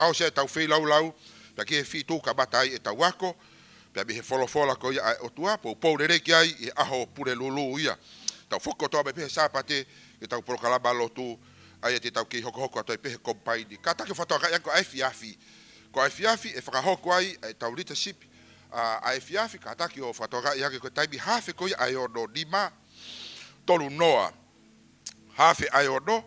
Au se tau fei lau, pe ki he fitu ka batai e tau wako, pe he folofola ko ia o tua, po rere ki ai e aho pure lulu ia. Tau foko toa pe sapate, e tau prokalaba lotu, ai e te tau ki hoko atoi pe kompaini. Ka take whatoa ka iako ai fiafi. Ko ai fiafi e whakahoko ai e tau leadership, ai fiafi ka take o whatoa ka iake ko taimi hafe ko ia ai o no lima, tolu noa. Hafe ai o no,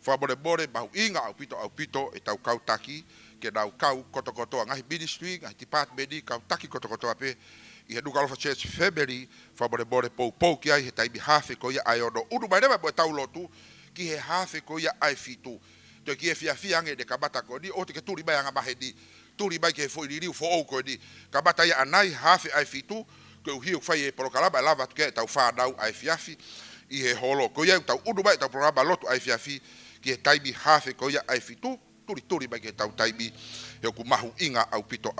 whabore mahu inga au pito e tau kautaki, ke nau kau kotokotoa ngahi ministry, ngahi departmenti, kautaki kotokotoa pe, i he Nuka Alofa Church family, whabore pou ki ai he taimi hafe ko ia ai o no. Unu mai rewa mo e tau lotu, ki he hafe ko ia ai fitu. Toi ki e fiafia ange de kabata ko ni, o te ke turi mai anga mahe ni, turi mai ke foi riu fo o ko ni, kabata ia anai hafe ai fitu, ko uhiu fai e porokalaba e lava tuke e tau whanau ai fiafi, i he holo. Ko ia tau unu mai tau programa lotu ai fiafi, ki he taimi hafe ko ia ai fitu, turi mai ke tau taimi, he oku mahu inga au pito,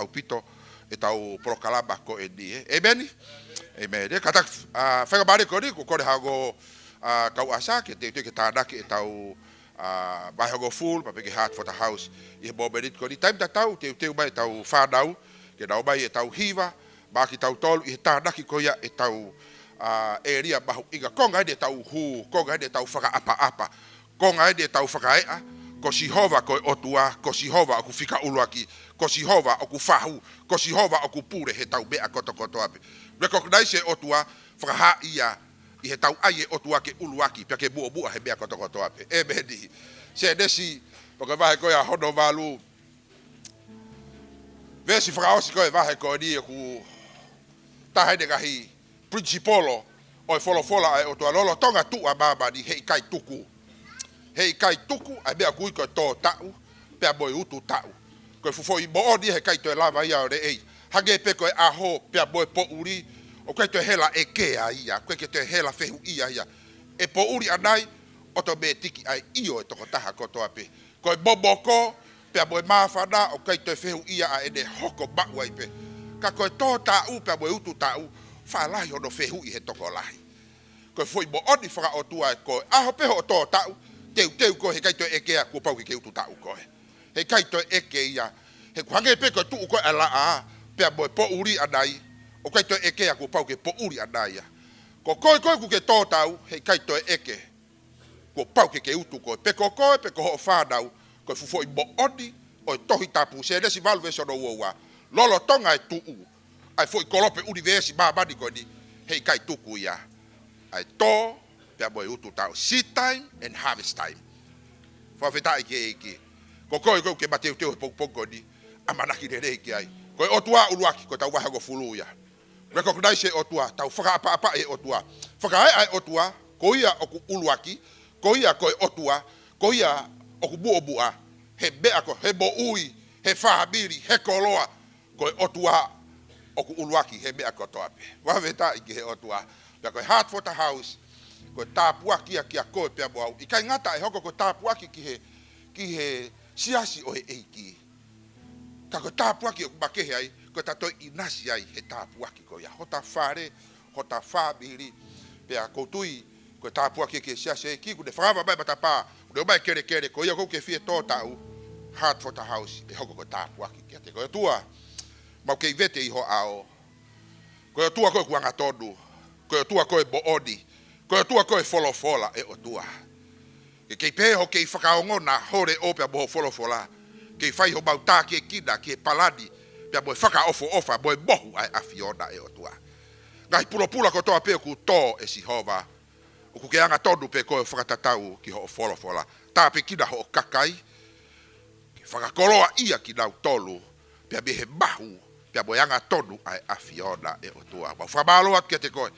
e tau porokalaba ko e ni. Amen? Amen. Katak, whaika maare ko ni, ko kore hago kau asa, ke te ke tānake e tau vai hago full, pa peke Heart for the House, i he boberit ko ni. Taimi ta tau, teu mai tau whanau, ke nau mai e tau hiva, maki tau tolu, i he tānaki ko ia e tau area mahu inga. Konga hede tau hu, konga hede tau whaka apa, konga hede tau whakaea, ko Sihova ko otua, ko Sihova aku fika uluaki, ko Sihova aku fahu, ko Sihova aku pure he tau mea koto ape. Recognize e otua, whakaha ia, i he tau ai e otua ke uluaki, pia ke bua he mea koto ape. E mehedi, se nesi, paka vahe koe a hono valu, vesi whakaosi koe vahe koe ni e ku tahene kahi principolo, oi fola e otua lolo, tonga tua mama ni hei kai tuku. Hei kai tuku, ai mea kui koe tō tau, pea boi utu tau. Koe fufoi mo ni he kai toe lava ia o re ei. Hage pe koe aho, pea boi po uri, o koe toe hela e kea ia, koe ke toe hela fehu ia. E po uri anai, o to me tiki ai io e toko taha kotoa pe. Koe boboko, pea boi mawhana, o koe toe fehu ia a ene hoko bau ai pe. Ka koe tō tau, pea boi utu tau, whaalahi ono fehu i he toko lahi. Koe foi mo oni whaka o tua e koe, aho peho o tō tau, teu ko he kai to ekea ko pau ke utu tau ko he kai to eke ia he kuhange pe ko tu ko ala a pe boy po uri anai o kai to ekea ko pau ke po uri anai ko ku ke to tau he kai to eke ko pau ke utu ko pe ko ho fa dau ko fufo i bo odi o tohi tapu se desi valve so no wa lolo tonga e tu ai foi kolope universi ba di ko ni he kai tuku ia ai to pea boy utu tau seed time and harvest time. Fa feta ike. Ko ke bateu teu poko ni amanaki de ke ai. Ko otua uluaki ko tau wahago fulu ya. Recognize otua tau whaka apa e otua. Whaka ai otua ko ia oku uluaki, ko ia ko otua, ko ia oku buobua. He bea ko he bo ui, he family, he koloa ko otua oku uluaki he bea ko toape. Wa feta ike he otua. Ya ko Heart for the House ko tāpuaki a koe pia moau. I kai ngata e hoko ko tāpuaki ki he siasi o he eiki. Ka ko tāpuaki o kumakehe ai, ko tatoi inasi ai he tāpuaki ko ia. Hota whare, hota whamiri, pia koutui ko tāpuaki ki he siasi o eiki. Kune whakama mai matapā, kune o mai kere ko ia kou ke fie tō tau, Heart for the House, e hoko ko tāpuaki ki a te. Ko ia tua, mau kei vete iho ao. Ko ia tua koe kuanga tonu, ko ia tua koe booni, ko tua ko e fola e o tua. E kei peho kei whakaongona hore o pia boho fola. Kei whai ho bauta ki e kina ki e palani pia boe whakaofa boe mohu ai afiona e o tua. Ngai pula ko toa pe ku tō e Sihova. O ku ke anga tonu pe ko e whakatatau ki ho fola. Tā pe kina ho kakai. Ki whakakoloa ia ki nau tolu pia behe mahu pia boe anga tonu ai afiona e o tua. Ma whamaloa ki te koe.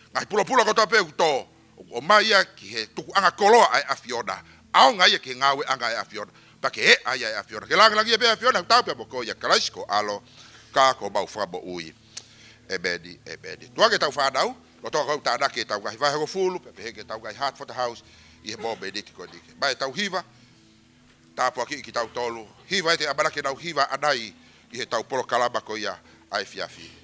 Ngai pula ko toa pe ku tō. O mai ia ki he tuku anga koloa ai afiona. Ao ngai ia ki ngawe anga ai afiona. Pa ke he ai afiona. Ke langi pe afiona tau pe moko ia kalaisiko alo ka ko bau whabo ui. Ebedi. Tua ke tau whanau. Lo toa kau tāna ke tau gai vai hago fulu. Pe he ke tau gai Heart for the House. I he mō bediti ko dike. Mai tau hiva. Tāpua ki tau tolu. Hiva ete amana ke nau hiva anai. I he tau polo kalama ko ia ai fiafi.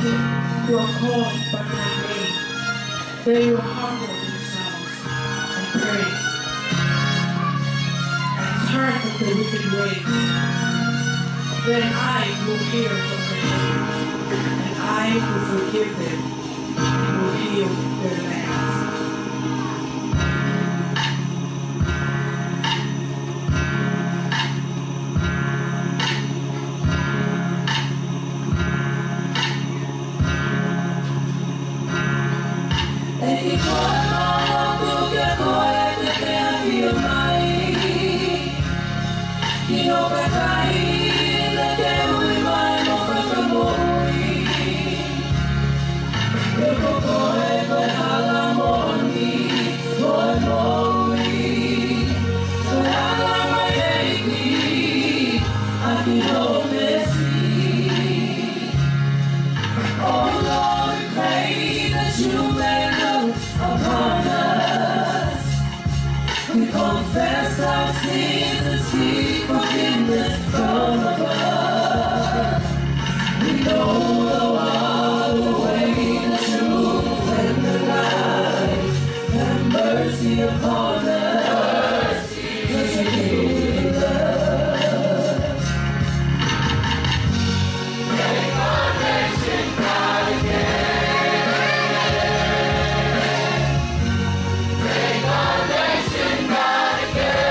who are called by my name, they will humble themselves and pray and turn from the wicked ways. Then I will hear from the heavens, and I will forgive them and will heal their lands. Confess our sins and seek forgiveness from above. We know the way, the truth, and the life. Have mercy upon us. Such a good love. Make our nation proud again. Make our nation proud again.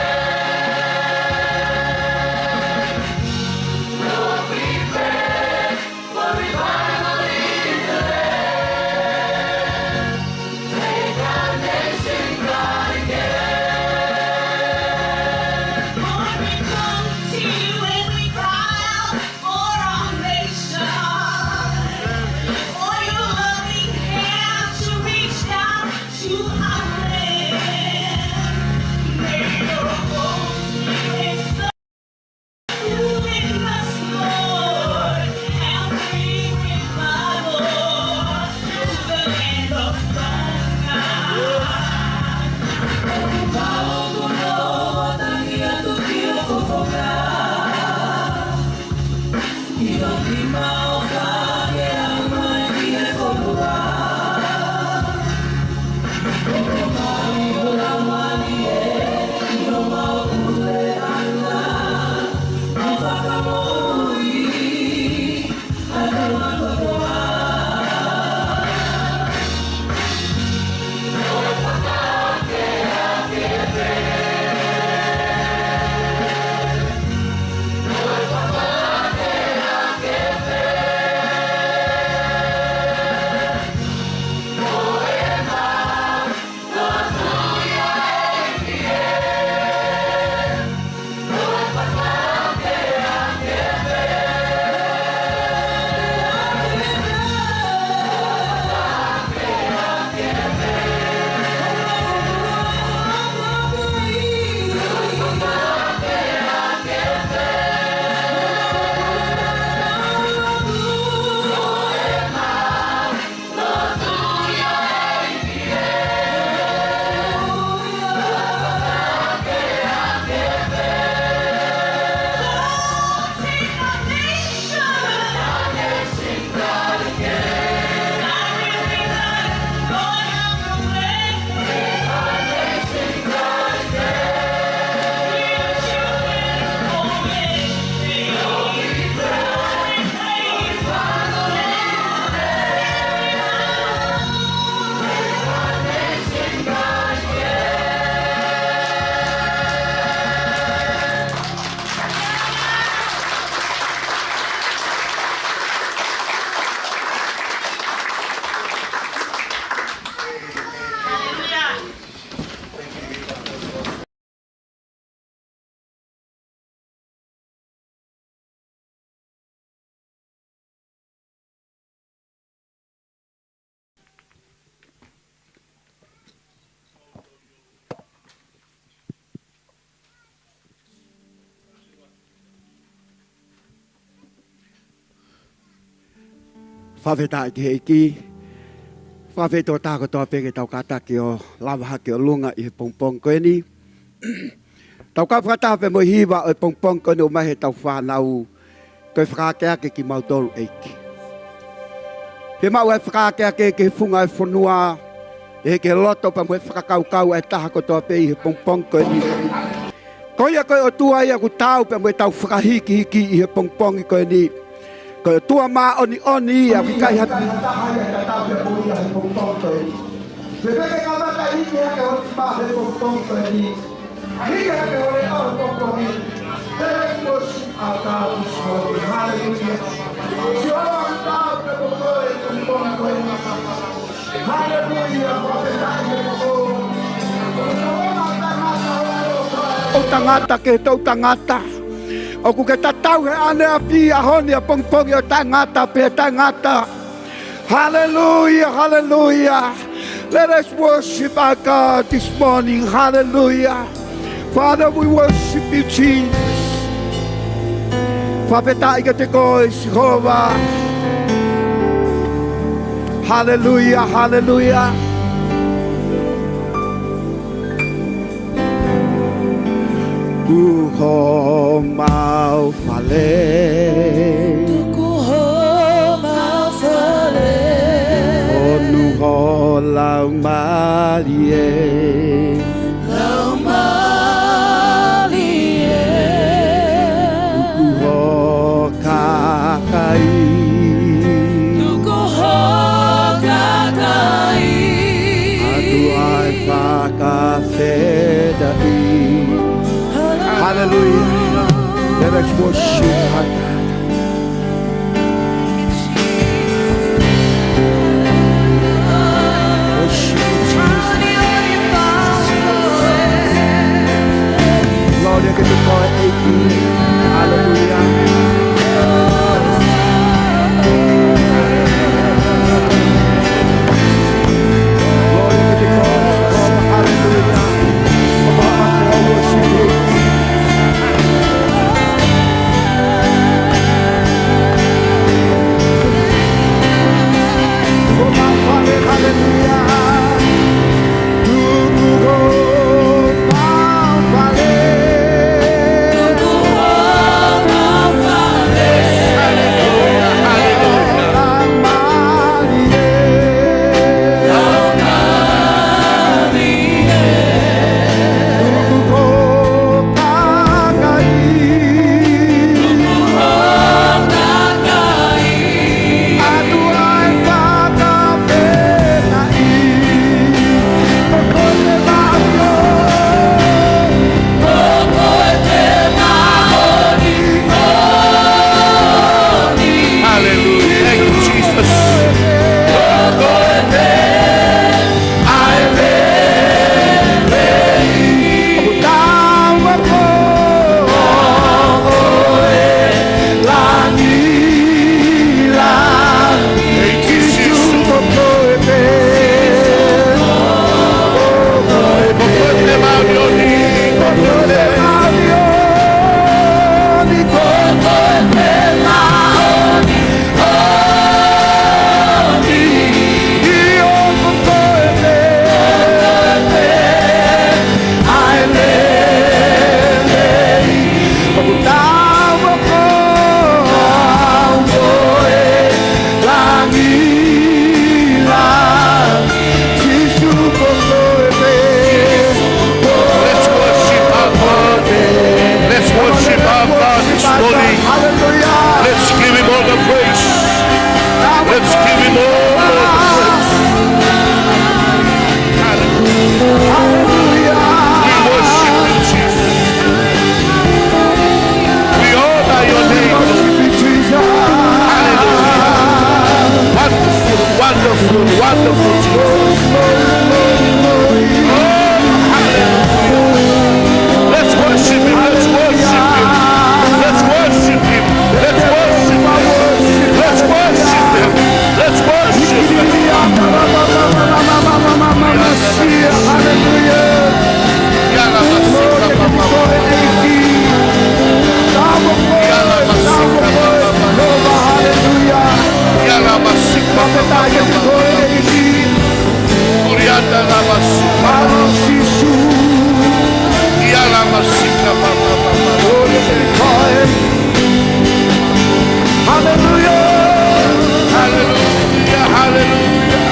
Lord, we pray for revival in the land. Make our nation proud again. Lord, we come to you and we cry out for our nation. For your loving hand to reach down to our land. May your Holy Spirit you in us, Lord, and bring revival to the land of Tonga. Revival kuno tangia tukio kufoka. Ilonima ofage amani efolua. Omai olamani iloma okule ana. Afakamoi adamakoa. Whawheta ki hei ki. Whawheto tāko toa peke tau kata ki o lawaha ki o lunga i he pongpong koe ni. Tau ka whakatape mo hiwa o pongpong koe ni o mahe tau whanau. Koe whakakea ki mautolu eiki. Pe mau e whakakea ke whunga e whanua. E ke loto pa mo e whakakau e taha kotoa pe i he pongpong ko e ni. Koia koe o tua ia ku tau pe mo e tau whakahiki i he pongpong ko e ni. Koe o tua maa oni ia ki kai hatu. Taha ia ka tau pe mo i he pongpong ko e ni. Pe peke ka mata hiki hake o ti maa he pongpong ko e ni. Hiki hake o le au pongpong ni. Let's worship our God this morning. Hallelujah. Si o ang tau pe mo i he pongpong ko e ni. Hallelujah. O tangata ke tau tangata. O ku ke tatau he ane a pi a honi a pongpongi o tangata pe tangata. Hallelujah, hallelujah. Let us worship our God this morning. Hallelujah. Father, we worship you, Jesus. Whapetai ka te koe, Jehovah. Hallelujah, hallelujah. Kuho mau fale. Kuho mau fale. Onu ho lau malie. Lau malie. Kuho kakai. Kuho kakai. Atu ai whakawhedai. Hallelujah. Let us worship our God. Worship Jesus. Lord, you get the call 18. Hallelujah. Lord, you get the call. Hallelujah. Worship you. hallelujah.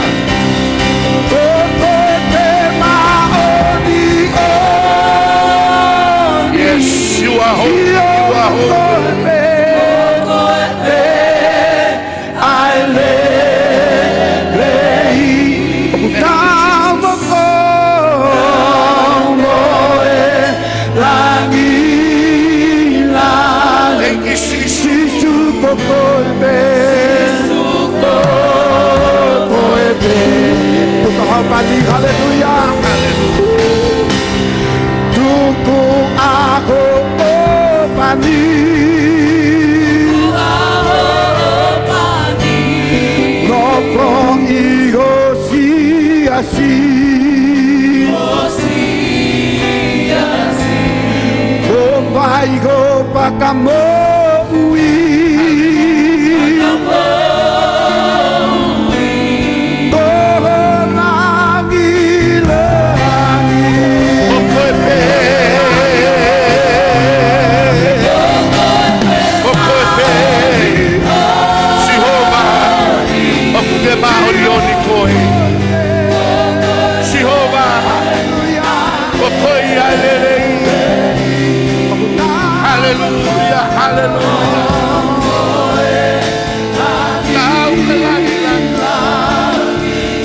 Yes, you are holy, you are holy. Thank you, Jesus. Hallelujah. Tuku aku pani. Ngopong igo si. Vai go pakamoi. Hallelujah, hallelujah.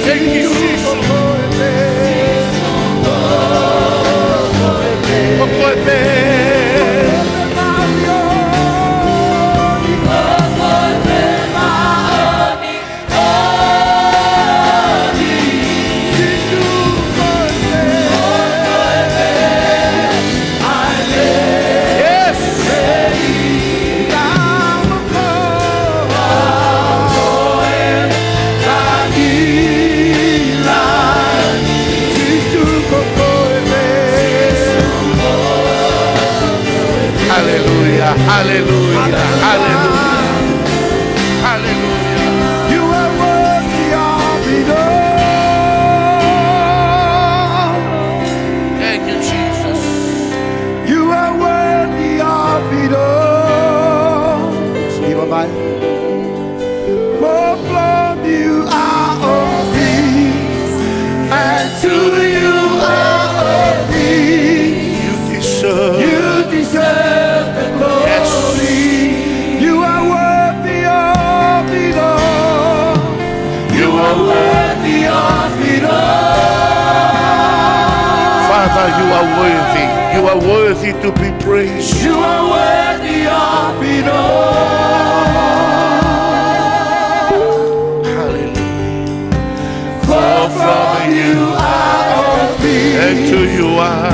Thank you, Jesus. Hallelujah, hallelujah, hallelujah, hallelujah. You are worthy of it all. Thank you, Jesus. You are worthy of it all. You are mine. For from you are all things, and to you are all things. You deserve. You deserve the glory. You are worthy of it all. You are worthy of it all. Father, you are worthy. You are worthy to be praised. You are worthy of it all. Hallelujah. For from you are all things, And to you are.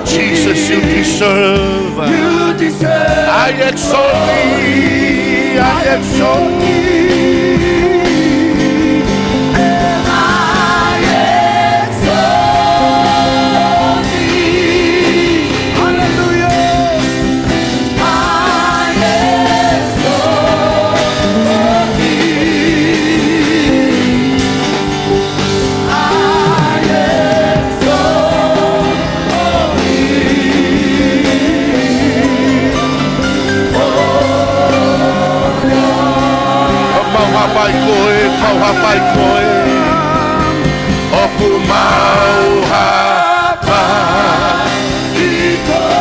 Jesus, you deserve. you deserve. I exalt thee. I exalt thee. And I exalt thee. Hallelujah. I exalt thee. I Hapai koe, pau hapai koe. Opu mau hapai koe.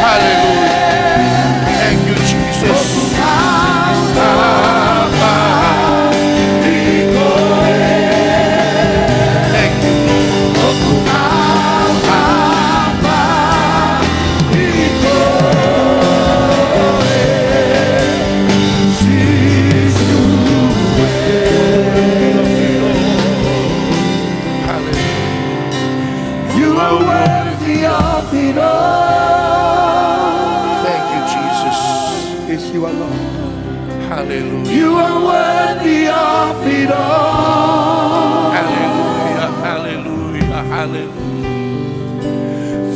Hallelujah. Thank you, Jesus. Thank you. You are worthy of it all. Thank you, Jesus. Yes, you are Lord. Hallelujah. You are worthy of it all. Hallelujah. Hallelujah. Hallelujah.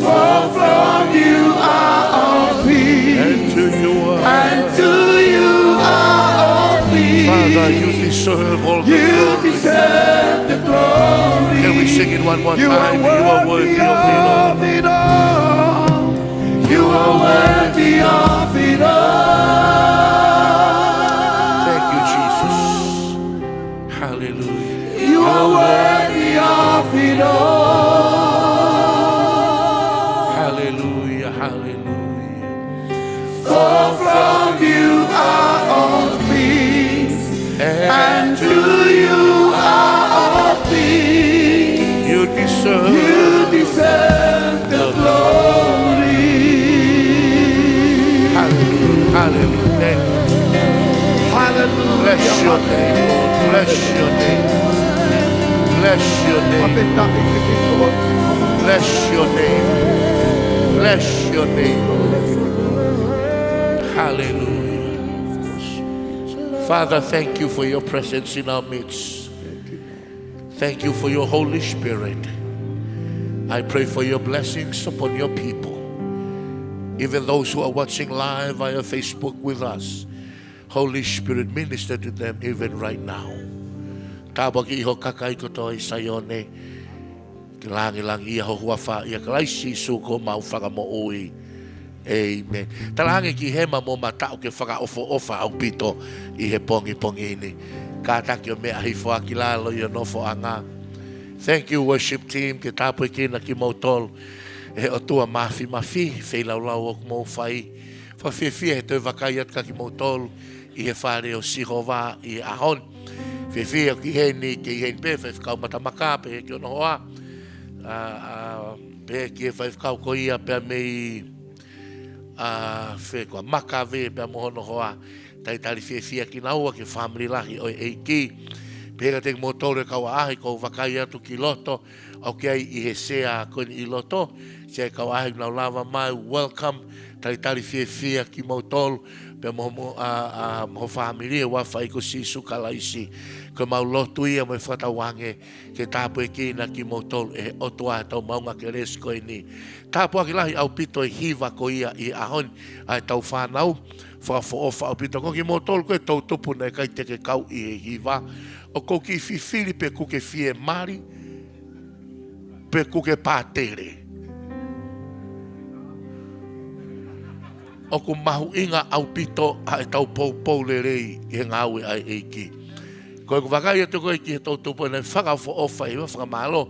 For from you are all things, And to you are. and to you are all things. Father, you deserve all the You glory. deserve the glory. Can we sing it one more You are time? You are worthy of it all. it all. You are worthy of it all. Thank you, Jesus. You are worthy of it all. Hallelujah, hallelujah. For from you are all things, and to you are all things. You deserve The glory. hallelujah, hallelujah. Hallelujah. Bless your name, Lord. Bless your name. Bless your name. Bless your name. Bless your name, Lord. Hallelujah. Father, thank you for your presence in our midst. Thank you for your Holy Spirit. I pray for your blessings upon your people. Even those who are watching live via Facebook with us. Holy Spirit, minister to them even right now. Tabaki iho kakai koto i sayone. Kilangi lang iya ho huafa iya kalaisi suko mau whaka mo oi. Amen. Talangi ki hema mo matao ke whaka ofa au pito i he pongi ini. Kataki o mea hifua ki lalo i nofo anga. Thank you worship team ke tapu ki na ki mautol. E o tua mafi fei lau ok mo fai. Whawhiawhia he te wakaiat ka ki mautol. I he whare o Sihova i ahon. Whiawhia ki heni ke i heni pe whawhikau matamaka pe ki ono hoa. Pe ki e whawhikau ko ia pe mei whekua maka ve pe mohono hoa. Taitari whiawhia ki naua ki family lahi o eiki. Pega te motore kaua ahi ko wakai atu ki loto. Au ki ai i he sea koni i loto. Se kaua ahi nau lava mai. Welcome. Taitari whiawhia ki motolo. Pe mo family wa fai ko sisu kalaisi ko mau lotu ia mo whatawange ke tapu e kina ki motol e otua tau maunga ke resko ini tapu aki lahi au pito e hiva ko ia i ahon ai tau whanau whafoofa au pito ko ki motol ko e tau tupu na kai te ke kau i e hiva o ko ki fifili pe kuke fie mari pe kuke pātere o ku mahu inga au pito a e tau pou le rei i ngawe ai eiki. Ko e ku wakai atu koe ki he tau tupu e whaka fo ofa i whaka malo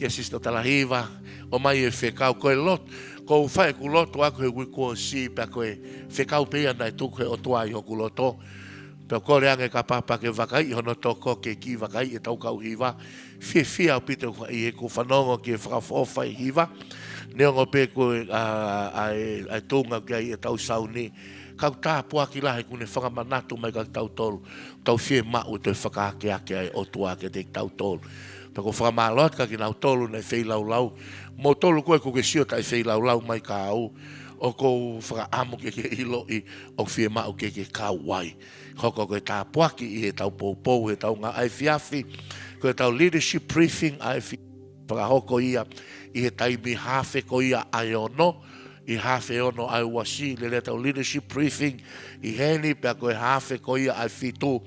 ki a sisto talahiva o mai e whekau koe lot ko u whae ku loto ako he wiko o si pe koe whekau pe ana e tuku he o tua i o ku loto pe kore ange ka papa ke wakai i hono toko ke ki wakai e tau kau hiva fia au pito i he ku whanongo ki e whaka fo ofa i hiva Neongo pe ko ai tonga ki e tau sauni. Kau tāpua ki lahi kune whakamanatu mai kau tau tolu. Tau whie mau te whakaake ake ai otua ke te tau tolu. Pako whakamaloat ka ki nau tolu nei whei lau. Mo tolu koe ko ke sio tai whei lau mai ka au. O ko whakaamu ke ilo i o whie mau ke kau wai. Hoko koe tāpua ki i he tau pou he tau ngā ai fiafi. Koe tau leadership briefing ai fi. Whakahoko ia. I he taimi hafe ko ia ai ono, i hafe ono ai wasi, le le tau leadership briefing, i heni pia koe hafe ko ia ai fitu,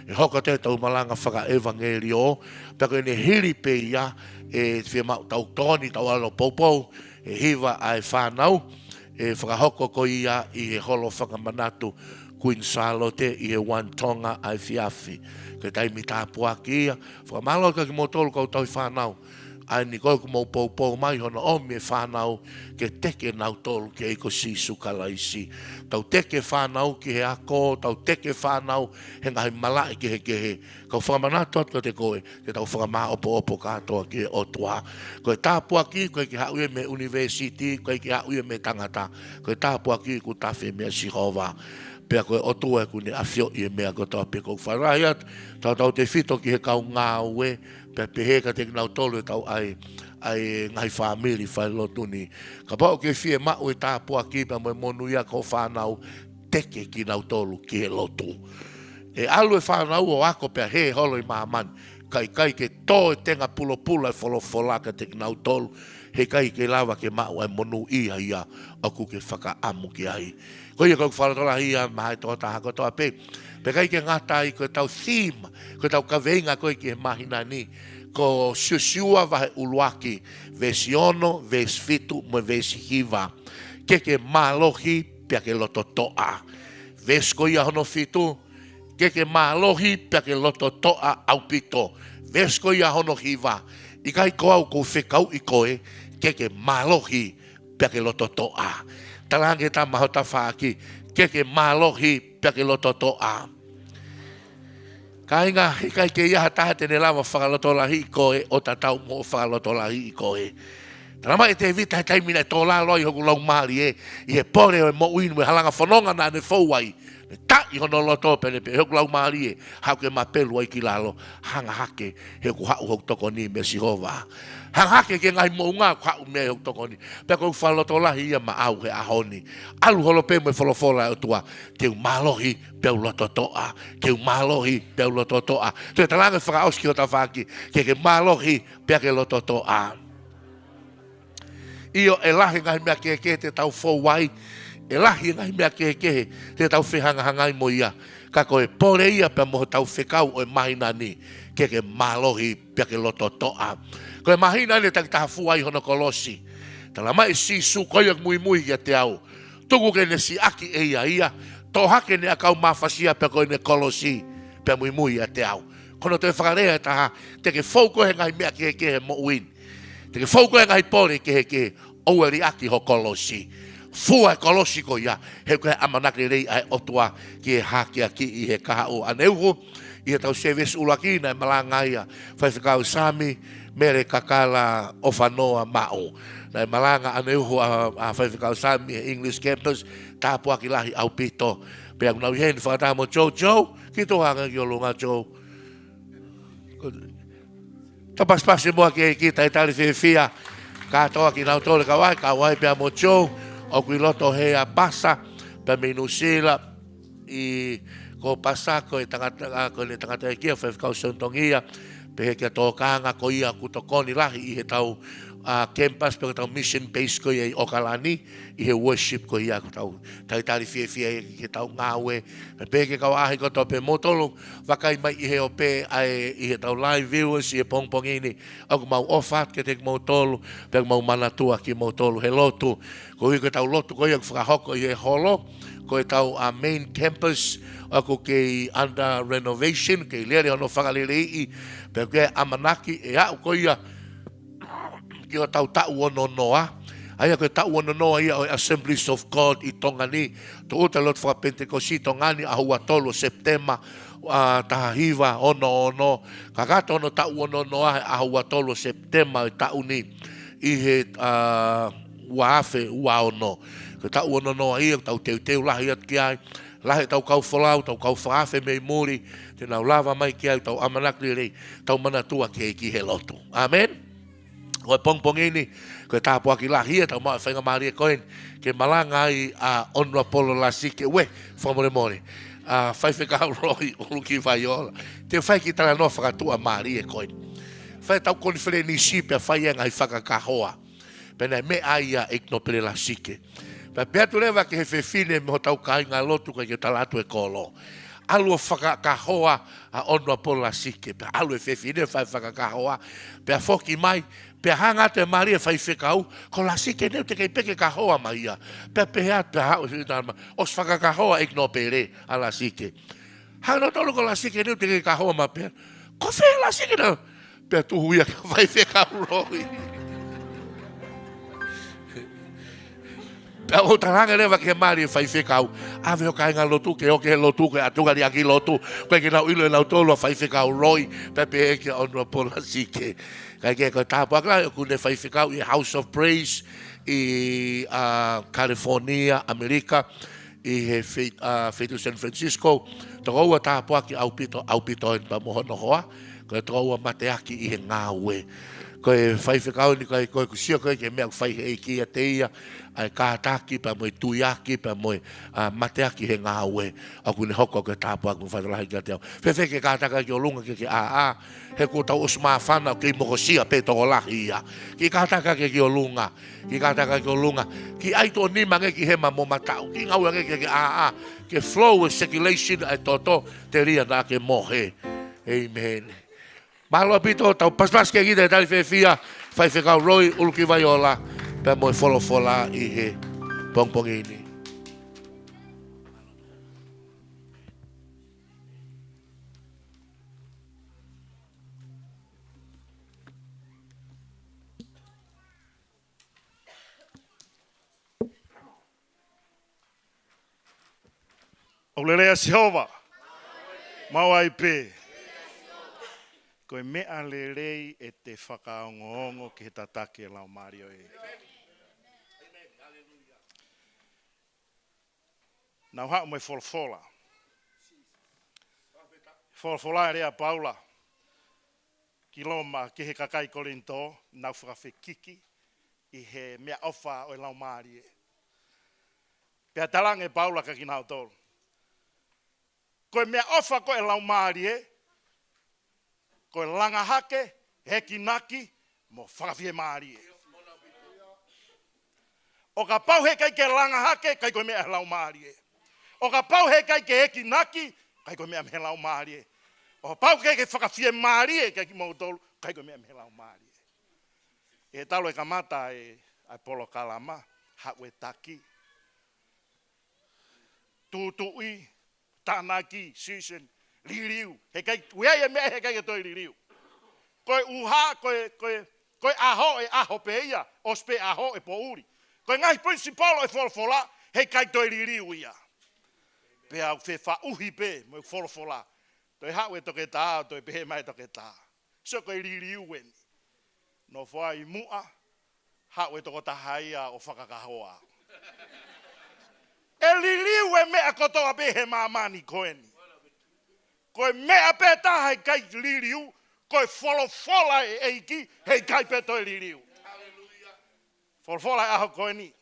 i hoko te tau malanga whaka evangelio, pia koe ne hiri pe ia, e whia mau tau toni, tau alo poupou, e hiva ai whanau, e whakahoko ko ia i he holo whakamanatu, Queen Salote i he Wantonga ai fiafi, ke taimi tāpua ki ia, whakamalo ka ki motolo kau tau whanau, ai ni koe kumau pou mai hono o me whanau ke teke nau tolu ke eiko sisu kalaisi. Tau teke whanau ki he ako, tau teke whanau he ngahi malai ki he. Kau whakamanato atu te koe, ke tau whakama opo katoa ki he otua. Koe tāpua ki, koe ki hauye me university, koe ki hauye me tangata. Koe tāpua ki ku tawhi mea Sihova. Pea koe otua e kune awhio i e mea kotoa pe kou wharai atu. Tau te whito ki he kau ngā ue, pe peheka te nau tolu e tau ai ngai whamiri whai lotuni. Ka pao ke whie mau e tāpua ki pa moe monu ia ko whanau teke ki nau tolu ki he lotu. E alu e whanau o ako pia he holo i mahaman. Kai ke tō e tenga pulo e wholaka te nau tolu. He kai ke lawa ke mau e monu ia aku ke whakaamu ki ai. Ko ia kau whalatola ia mahai tō taha kotoa pe. Pe kai ke ngata i koe tau theme, koe tau kaweinga koe ki he mahina ni. Ko siusiua vahe uluaki, vesi ono, vesi fitu, mo vesi hiva. Ke malohi, pia ke loto toa. Vesi ko ia hono fitu, ke malohi, pia ke loto toa au pito. Ves ko ia hono hiva. I kai ko au ko whekau i koe ke malohi pia ke loto toa. Talange ta mahota whaaki ke malohi pia ke loto toa. Kai ngā hikai ke iaha taha tene lama whakaloto lahi i koe o tatau mo whakaloto lahi i koe. Tarama e te vita he taimina e tō la loi hoku lau maari i he pore o e mo uinu e halanga whanonga nā ne fauai. Ta i hono loto pene pe hoku lau maari e hau ke mapelu ai ki lalo hanga hake he ku hau hoku toko ni me Sihova. Hanga hake ke ngai mo ngā ku hau me hoku toko ni. Pea kou whaloto lahi ia ma au he ahoni. Alu holo pe me wholofola o tua te malohi peu loto toa. Te malohi peu loto toa. Te talanga whakaoski o ta whaki ke malohi pe ke loto toa. Io e lahi ngai mea ke te tau fōwai. E lahi ngai mea ke te tau whihanga hangai mo ia. Ka koe pore ia pe moho tau whekau o e mahina ni. Ke malohi pe ke loto toa. Koe mahina ni tak taha fuai hono Kolosi. Tala mai si su koe mui ia te au. Tuku ke ne si aki e ia. Tō hake ne akau mawhasia pe koe ne Kolosi. Pe mui ia te au. Kono te whakarea taha. Te ke fauko he ngai mea ke he mo uin. Te ke fauko e ngai pore ke oueri aki ho Kolosi. Fua e Kolosi ko ia. He koe amanaki rei ai otua ki e haki aki i he kaha o aneuhu. I he tau seves ulakina e malangaia. Whaiwhikau Sami mere kakala o whanoa mao. Na e malanga aneuhu a whaiwhikau Sami e English campus. Tāpua ki lahi au pito. Pea kunau hen whakata mo Joe. Ki tohanga ki o lunga Joe. Tapaspasi mua ki e kita e tali whiwhia. Katoa ki nau tole kawai pia mo Joe. O kui loto he a pasa. Pia minu sila. I ko pasa ko e tangata e kia whewhikau Sontongia. Pe he kia tōkanga ko ia kutokoni lahi i he tau campus pe tau mission base ko ia i Okalani. I he worship ko ia ko tau taitari whiwhia i he tau ngāwe. Pe ke kau ahi ko tau pe motolo. Wakai mai i he o pe i he tau live viewers i he pongpongini. Aku mau ofat ke te motolo. Pe mau manatua ki motolo he lotu. Ko i ko tau lotu ko ia ku whakahoko i he holo. Ko e tau main campus. Ako ke under renovation. Ke lere ono whakalirei. Pe ke amanaki e au ko ia. Ki o tau ono noa. Aia koe tau ono noa ia o Assemblies of God i Tongani. To uta lot whaka Pentecosti Tongani a hua tolo September. Taha hiva ono. Kakata ono tau ono noa a hua tolo September i tau ni. I he waafe ua ono. Koe tau ono noa ia tau teu lahi at ki ai. Lahi tau kau whalau, tau kau whaafe mei muri. Te nau lava mai ki ai tau amanakli rei. Tau manatua ki he lotu. Amen. Koe pongpongini, koe tāpua ki lahia, tau maa whainga maari e koen, ke malanga ai a onua polo la sike, we, whamore. Whaiwhekau roi, uruki whaiola. Te whai ki tala noa whakatua maari e koen. Whai tau koni where ni si, pia whaienga i whakakahoa. Pena me aia iknopere la sike. Pea pia tu lewa ke he whewhine, me ho tau kai ngā lotu, kai ke tala atu e kolo. Alu whakakahoa a onua polo la sike. Pea alu e whewhine, whai whakakahoa. Pea whoki mai, Pea hanga te Maria whai whekau, ko la sike neu te kei peke kahoa mai ia. Pea pehea te hao, os whakakahoa ik no pere a la sike. Hanga tolu ko la sike neu te kei kahoa ma pea. Ko whea la sike neu? Pea tuhu ia ka whai whekau roi. Pea o taranga rewa ke Maria whai whekau. Awe o kainga lotu, ke oke lotu, ke atungari aki lotu. Koe ke nau ilo e nau tolu a whai whekau roi. Pea pehea ke onua po la sike. Kai ke ko tāpua kala, ku ne whai whekau i House of Praise i California, Amerika, i he whetu San Francisco. Toko ua tāpua ki aupito en pa mohono hoa, ko e toko ua mateaki i he ngāwe. Ko e whai whekau ni koe kusia koe ke mea whai hei ki a teia, ai kātaki pa moe tuiaki, pa moe mateaki he ngāwe. Aku ne hoko ke tāpua ku whaitalahi ki a teo. Whewhe ke kātaka ki o lunga ke a. He ko tau osma whana ki mokosia pe toko lahi ia. Ki kātaka ke ki o lunga. Ki kātaka ki o lunga. Ki aito nima nge ki hema mo matau. Ki ngau nge ke a. Ke flow and circulation ai toto te ria na ke mohe. Amen. Mahalo pito tau paspas ke gita e tali whewhia. Whai whekau roi uluki vaiola. Pea moe wholofola i he pongpongini. O le lea Sehova. Mau ai pē. Koe mea le rei e te whakaongo ki he tatake lau Mario e. Nau hao mai folfola. Folfola e rea Paula. Ki loma ki he kakai korinto, nau whakawhi kiki, i he mea ofa o lau Mario e. Pea talang e Paula ka ki nau tolu. Koe mea ofa ko e lau Mario e, koe langa hake, heki naki, mo whakawhie Mario e. O ka pau he kai ke langa hake, kai koe mea lau Mario e. O ka pau he kai ke heki naki, kai koe mea me lau Mario e. O pau ke whakawhie Mario e, kai ki mau tolu, kai koe mea me lau Mario e. E talo e kamata e polo kalama, hawe taki. Tutui, tanaki, season, liriu. He kai, wea e mea he kai e toi liriu. Koe uha, koe aho e aho peia, ospe aho e pouri. Koe ngai principalo e folfola, he kai toi liriu ia. Pea au wha uhi pe, mo e folfola. Toi hau e toke tā, toi pehe mai toke tā. So koe liriu weni. No whai mua, hau e toko tahaia o whakakahoa. E liriu e mea kotoa pehe mamani koeni. Koe mea pe taha e kai liriu, koe folfola e eiki, hei kai pe toi liriu. Folfola e aho koeni.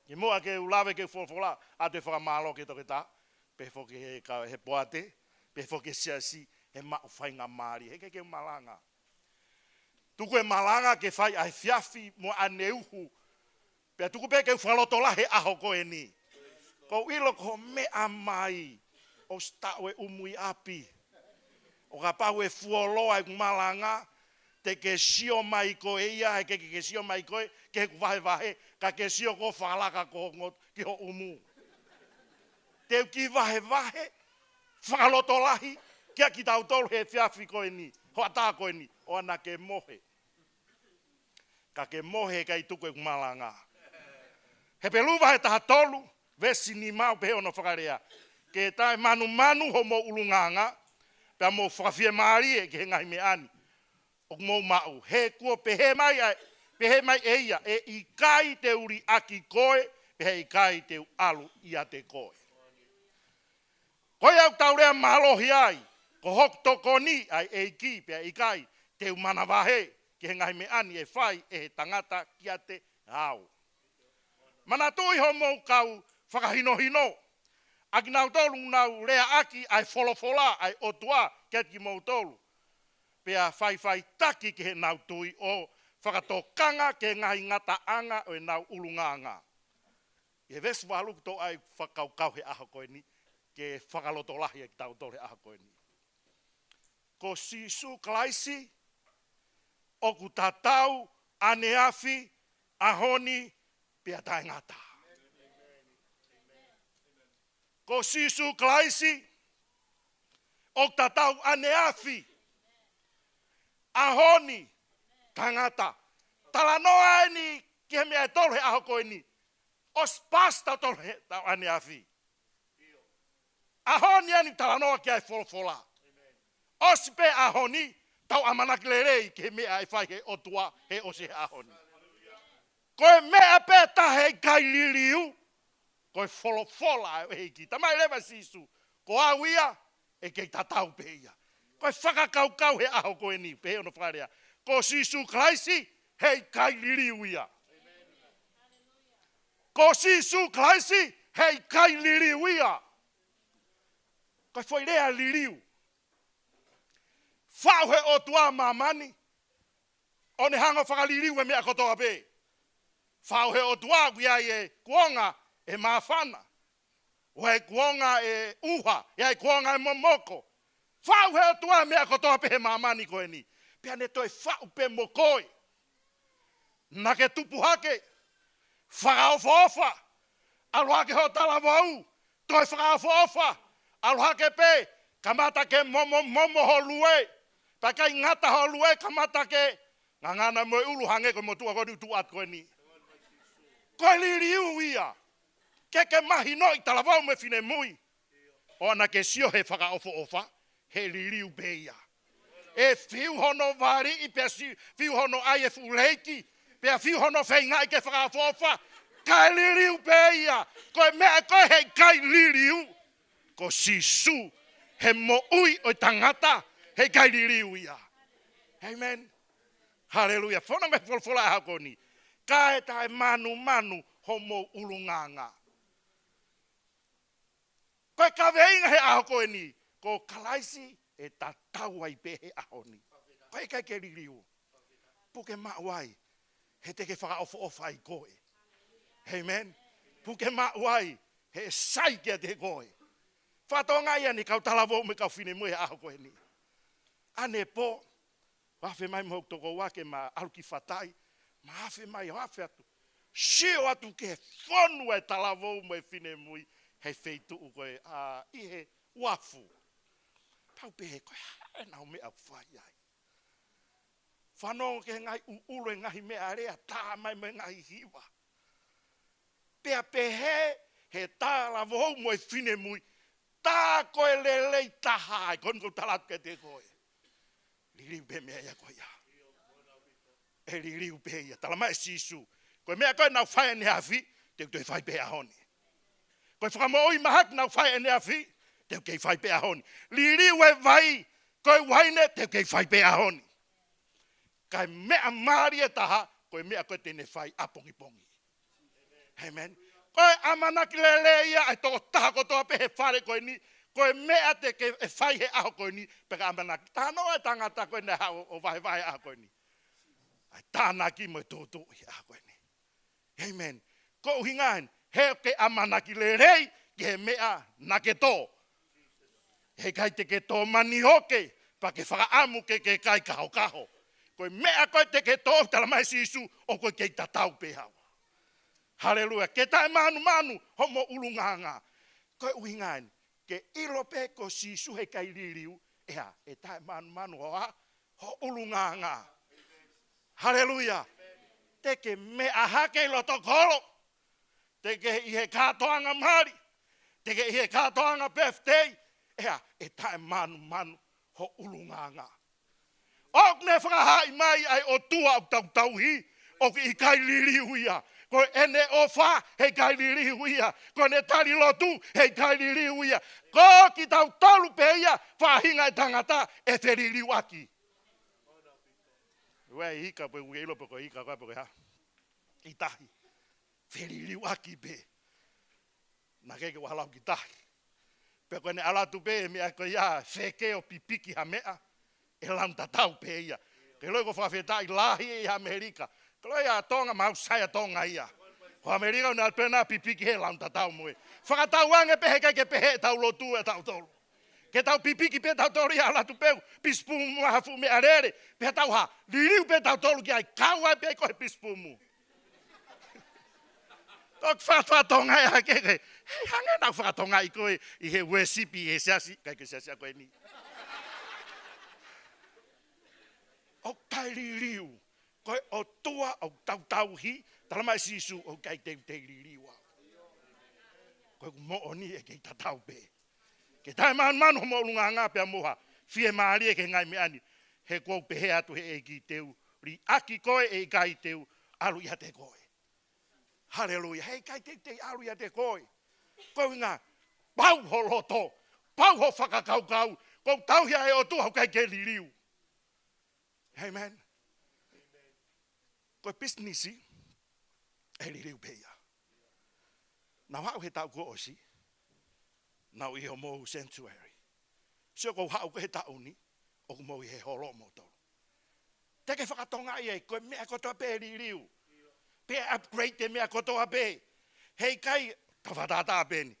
I mua ke ulawe ke folfola, a te whakamalo ke toke tā. Pe foke he poate, pe foke siasi, he mau whainga maari, he ke malanga. Tuku e malanga ke whai ai fiafi mo aneuhu. Pea tuku pe ke whalotola he aho koe ni. Ko ilo ko mea mai, o stawe umui api. O ka pau e fuoloa e malanga, te ke sio mai koe ia, he ke sio mai koe, ke ku vahe, ka ke sio ko whalaka ko ngot, ki ho umu. Te ki vahe, whakalotolahi, kia ki tau tolu he fiafi koe ni, ho ata koe ni, o ana ke mohe. Ka ke mohe kai tuku e kumalanga. He pelu vahe taha tolu, vesi ni mau pehe ono whakarea. Ke tae manu ho mo ulunganga, pea mo whakawhie maari e ke he ngai me ani. O mo mau, he kua pehe mai eia, e i kai te uri aki koe, pehe i kai te alu ia te koe. Koe au taurea mahalohi ai, ko hok toko ni ai eiki, pea i kai te umana wahe, ke he ngai me ani e whai e he tangata kia te au. Mana tui ho mo kau whakahino. Aki nau tolu nau rea aki ai folofola, ai otua, kia ki mau tolu. Pea whai taki ke he nau tui o whakatokanga ke ngahi ngata anga o e nau ulunganga. E vesu waluk to ai whakaukau he aho koe ni, ke whakalotolahi e ki tau tolu he aho koe ni. Ko sisu klaisi, oku tatau, aneafi, ahoni, pea tae ngata. Ko sisu klaisi, oku tatau, aneafi, ahoni, tangata. Talanoa e ni, ki he mea e tolu he aho koe ni, os pasta tolu he tau aneafi. Ahoni ani talanoa ki ai folfola. Os pe ahoni, tau amanaklerei ki he mea e whai he otua he osi he ahoni. Koe mea pe tahe kai liliu, koe folfola e heiki. Tamai lewa sisu, ko awia e kei tatau peia. Koe whakakaukau he aho koe ni, pe ono wharea. Ko sisu klaisi, hei kai liliu ia. Ko sisu klaisi, hei kai liliu ia. Koe foi rea liliu. Whau he otua mamani, o ne hanga whakaliliu e mea kotoa pe. Whau he otua wia e kuonga e mawhana. O e kuonga e uha, e kuonga e momoko. Whau he otua mea kotoa pe he mamani koe ni. Pea ne toi whau pe mokoe. Na ke tupu hake, whakaofa, aluhake ho tala wau, toi whakaofa, aluhake pe, kamata ke momo ho lue, pakai ngata ho lue, kamata ke, ngangana moe ulu hange ko motua ko tu at koe ni. Koe liriu ia, ke mahi no i tala wau me fine mui. O ana ke sio he whakaofa, he liriu beia. E fiu hono vari i pia fiu hono ai e fuleiki, pia fiu hono whainga i ke whakaofa, kai liriu beia, koe mea koe he kai liriu, ko sisu, he mo ui o tangata, he kai liriu ia. Amen. Hallelujah. Fona me folfola e hako ni. Kae tae manu homo ulunganga. Koe kaweinga he aho koe ni. Ko kalaisi e tatau ai pehe aho ni. Koe kai ke ririu. Puke mauai. He teke whakaofa ai koe. Amen. Puke mauai. He sai kia te koe. Whatonga ia ni kau talawo me kau whine mue aho koe ni. Ane po. Wafe mai mo toko wake ma aluki fatai. Ma hafe mai hafe atu. Sio atu ke fonu e talawo me whine mui. Hei feitu koe i he wafu. Pau pehe koe hae nau mea whai ai. Whanongo ke ngai uule ngahi mea rea tā mai me ngahi hiwa. Pea pehe he tā la vohou mo e whine mui. Tā koe lelei taha ai kon ko talatu ke te koe. Liriu pe mea ia koe ia. E liriu pe ia. Tala mai sisu. Koe mea koe nau whai ane hafi. Te utoi whai pe ahoni. Koe whakamoi mahak nau whai ane hafi. Te kei whai pe ahoni. Liriu e vai. Koe waine te kei whai pe ahoni. Kai mea maari e taha. Koe mea koe tene whai apongi pongi. Amen. Koe amanaki lele ia. E toko taha kotoa pe he whare koe ni. Koe mea te ke e whai he aho koe ni. Peka amanaki. Tāno e tangata koe ne hao o vahe vahe aho koe ni. Ai tānaki mo e tōtō i aho koe ni. Amen. Ko uhingahen. He ke amanaki lerei. Ke he mea na ke tō. He kai te ke tō mani hoke. Pa ke whakaamu ke kai kaho kaho. Koe mea koe te ke tō. Tala mai sisu. O koe kei tatau pe hao. Hallelujah. Ke tae manu homo ulunganga. Koe uhingahen. Ke ilo pe ko sisu he kai liriu. Ea, e tae manu hoa. Ho ulunganga. Hallelujah. Te ke mea hake loto kolo. Te ke i he katoanga mari. Te ke i he katoanga birthday. Ea, e tae manu ho ulunganga. Ok ne whakahai mai ai o tua au tauhi. O ki i kai liriu ia. Ko ene ofa he kai liriu ia. Ko ne tari lotu he kai liriu ia. Ko ki tau tolu pe ia. Whahinga e tangata e te liriu aki. Wei hika pe uke ilo pe ko hika koe pe ko ha. I tahi. Te liriu aki pe. Na keke wahalau ki tahi. Pe ko ne alatu pe mea ko ia feke o pipiki ha mea. E lanta tau pe ia. Ke loi ko whawhetai lahi i Amerika. Kalau ya tonga mau saya tonga ia. Ko Amerika na pena pipiki he lanta tau moe. Whakatau ange pehe ke pehe tau lotu e tau tolu. Ke tau pipiki pe tau tolu ia latu peu. Pispumu hafu me arere. Pe tau ha. Liriu pe tau tolu ki ai kaua pe koe pispumu. Tok whatonga ia keke. Hange nau whatonga i koe i he wesipi he siasi. Kai ke siasi a koe ni. O kai liriu. Koe o tua o tau-tauhi, talamai sisu o kai te liriua. Koe mo oni e kei tatau pe. Ke tae manu mo lunga ngā pia moha, fie maari e ke ngai meani, he kou pehe atu he e ki teu, ri aki koe e kai teu, alu ia te koe. Hallelujah, hei kai te alu ia te koe. Koe ngā, pau ho loto, pau ho whakakaukau, kou tauhia e o tua o kai ke liriu. Amen. Koe businessi, e liriu peia. Nau hau he tau ko osi, nau i ho mohu sanctuary. Sio kou hau ko he tau ni, o ku mohu he holo motoro. Teke whakatonga i e, koe mea kotoa pe liriu. Pe upgrade te mea kotoa pe. Hei kai, tau whatata pe ni.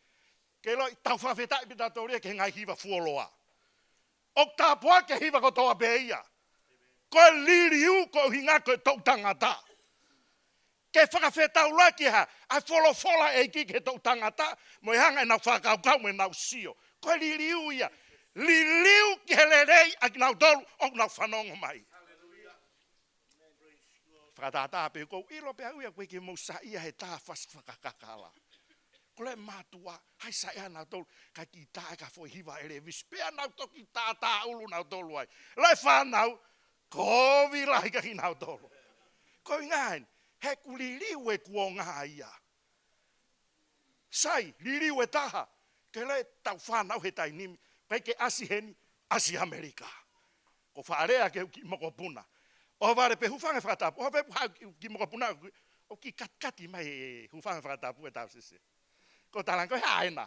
Ke loi, tau whawhetai pita toria ke ngai hiwa fuoloa. Ok tā poa ke hiwa kotoa pe ia. Koe liriu ko hinga koe tau tangata. Ke whakawhetau laki ha, ai wholofola e ki ke tau tangata, mo i hanga e nau whakaukau me nau sio. Koe liriu ia. Liriu ki helerei a ki nau tolu, o nau whanongo mai. Whakatata pe kou, ilo pe au ia koe ke mousa ia he tā whakakakala. Ko le matua, hai sa ea nau tolu, kai ki tae ka foi hiwa ele vis, pea nau toki tā ulu nau tolu ai. Lai whanau, ko virai ka ki nau tolu. Ko ingain, he ku liliu e kuo ngā ia. Sai, liliu e taha, ke le tau whanau he tai nimi, pai ke asi heni, asi Amerika. Ko whaarea ke uki moko puna. O vare pe hufanga whakatapu, o vepu hau ki moko puna, o ki katkati mai e hufanga whakatapu e tau sese. Ko talang koe haena.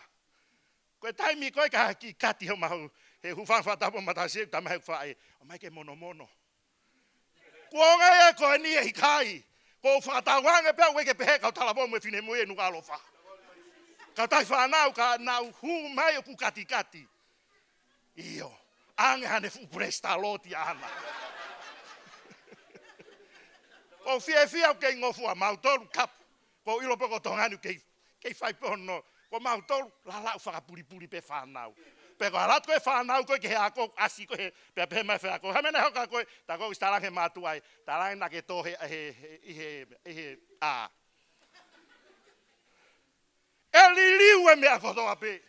Koe taimi koe ka ki kati ho mahu, he hufanga whakatapu matasi, tamahe whae, o mai ke mono mono. Kuonga e koe ni e hikai, ko whakatawanga pia weke pehe kau talapo mwe fine mwe nuka alofa. Kau tai whanau ka nau hu mai o ku kati kati. Iyo, ange hane fu presta loti ana. O fie o kei ngofua mautolu kap, ko ilo poko tonganu kei fai pono, ko mautolu lalau whakapuri pe whanau. Peko alat koe whanau koe ke he ako asi koe pe mai whako. Hamene hoka koe, ta koe starange matuai, tarange na ke tohe he a. E liliu e mea kotoa pe.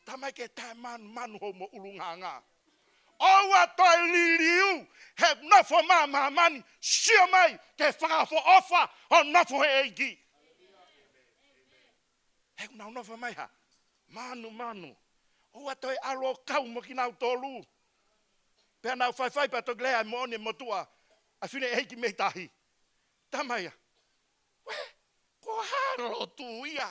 Tamai ke tae manu homo ulunganga. Oua toi liliu, he nofo mani, sio mai, ke whakafo ofa, ho nofo he eiki. He unau nofo mai ha, manu. Oua toi alo kau mo ki nau tolu. Pea nau whai pa to glea mo one motua, a whine eiki mei tahi. Tamai ha, ko haro tu ia.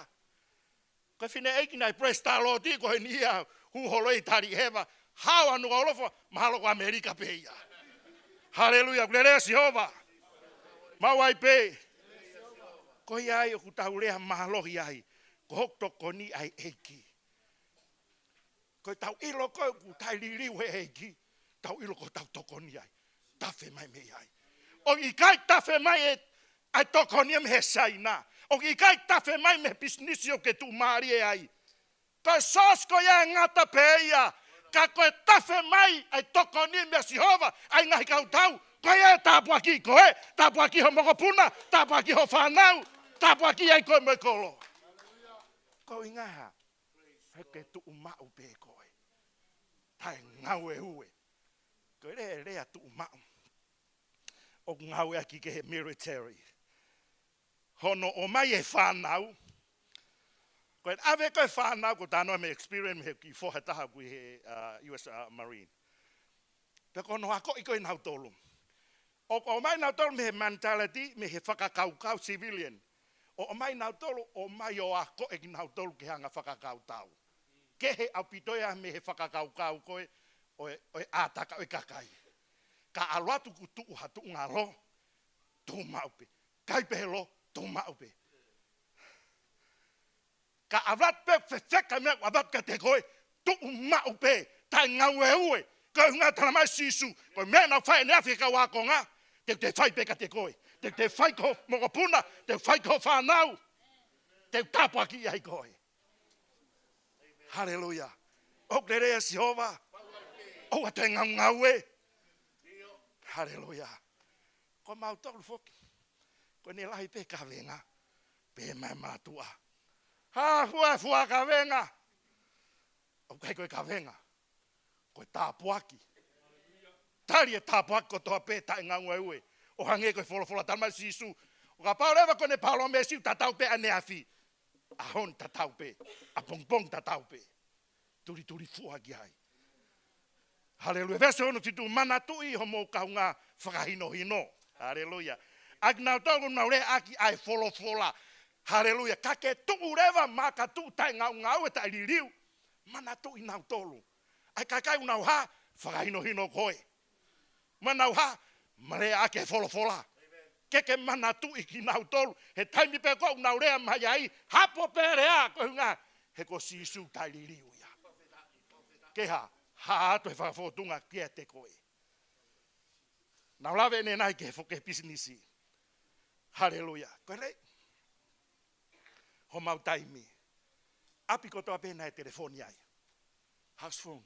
Ko whine eiki nai presta lo ti ko he nia, hu holoi tari hewa, hawa nuka olofo, mahalo ko Amerika peia. Haleluya, kulelea Sihova. Mawai pe. Ko iai o kutauleha mahalohi ai, ko hok toko ni ai eiki. Ko tau ilo ko kutai liliu he eiki, tau ilo ko tau toko ni ai, tafe mai me ai. O ikai tafe mai e ai toko ni me saina. O ikai tafe mai me bisnisio ke tu mari e ai. Ko sosko ia ngata peia. Ka koe tafe mai ai toko ni mea Sihova, ai ngahi kau tau, koe e tapu aki ho mokopuna, tapu aki ho whanau, tapu aki ai koe me kolo. Ko ingaha, heke tu umau pe koe, tai ngau e ue, koe rea tu umau, o ngau e aki ke he military. Hono o mai e whanau, koe ave koe whanau ko tānoa me experience me ki foha taha kui he US Marine. Pe kono hako i koe nau tolu. O mai nau tolu me he mentality, me he whakakaukau civilian. O mai nau tolu, o mai o ako e ki nau tolu ke hanga whakakau tau. Ke he au pitoia me he whakakaukau koe, o ātaka o kakai. Ka aloatu ku tuu hatu ngaro, tu maupe. Kai pehelo, tu maupe. Ka avat pe fefeka me avat ka te koe tu umau pe tai ngau e ue ko nga tana mai sisu ko me na fai ne Afrika wa konga te fai pe ka te koe te fai ko mokopuna te fai ko whanau te tapu aki ai koe. Haleluya. O klerea Sihova o ate ngau e. Haleluya. Ko mau tolu foki ko ne lahi pe ka venga pe mai matua. Ha fua ka venga. O kai koe ka venga. Koe tāpuaki. Tari e tāpuaki ko toa pe tai ngau e ue. O hange koe wholofola talma sisu. O ka paurewa kone paulo me siu tatau pe ane afi. A hon tatau pe. A pongpong tatau pe. Turi fua ki hai. Haleluya. Verse ono titu mana tui homo kaunga whakahino hino. Haleluya. Agnau togu nau re aki ai wholofola. Haleluya. Ka ke tuu rewa maka tuu tai ngau e tai liriu. Mana tuu i nau tolu. Ai kai unau ha, whakahino hino koe. Manau ha, mare ake wholofola. Keke mana tuu i ki nau tolu. He taimi pe ko unau rea mai ai. Hapo pe rea ko hunga. He ko sisu tai liriu ia. Ke ha atu he whakafotunga kia te koe. Nau lawe ne nai ke whoke businessi. Haleluya. Koe lei. Ho mau taimi. Api ko toa pena e telefoni ai. House phone.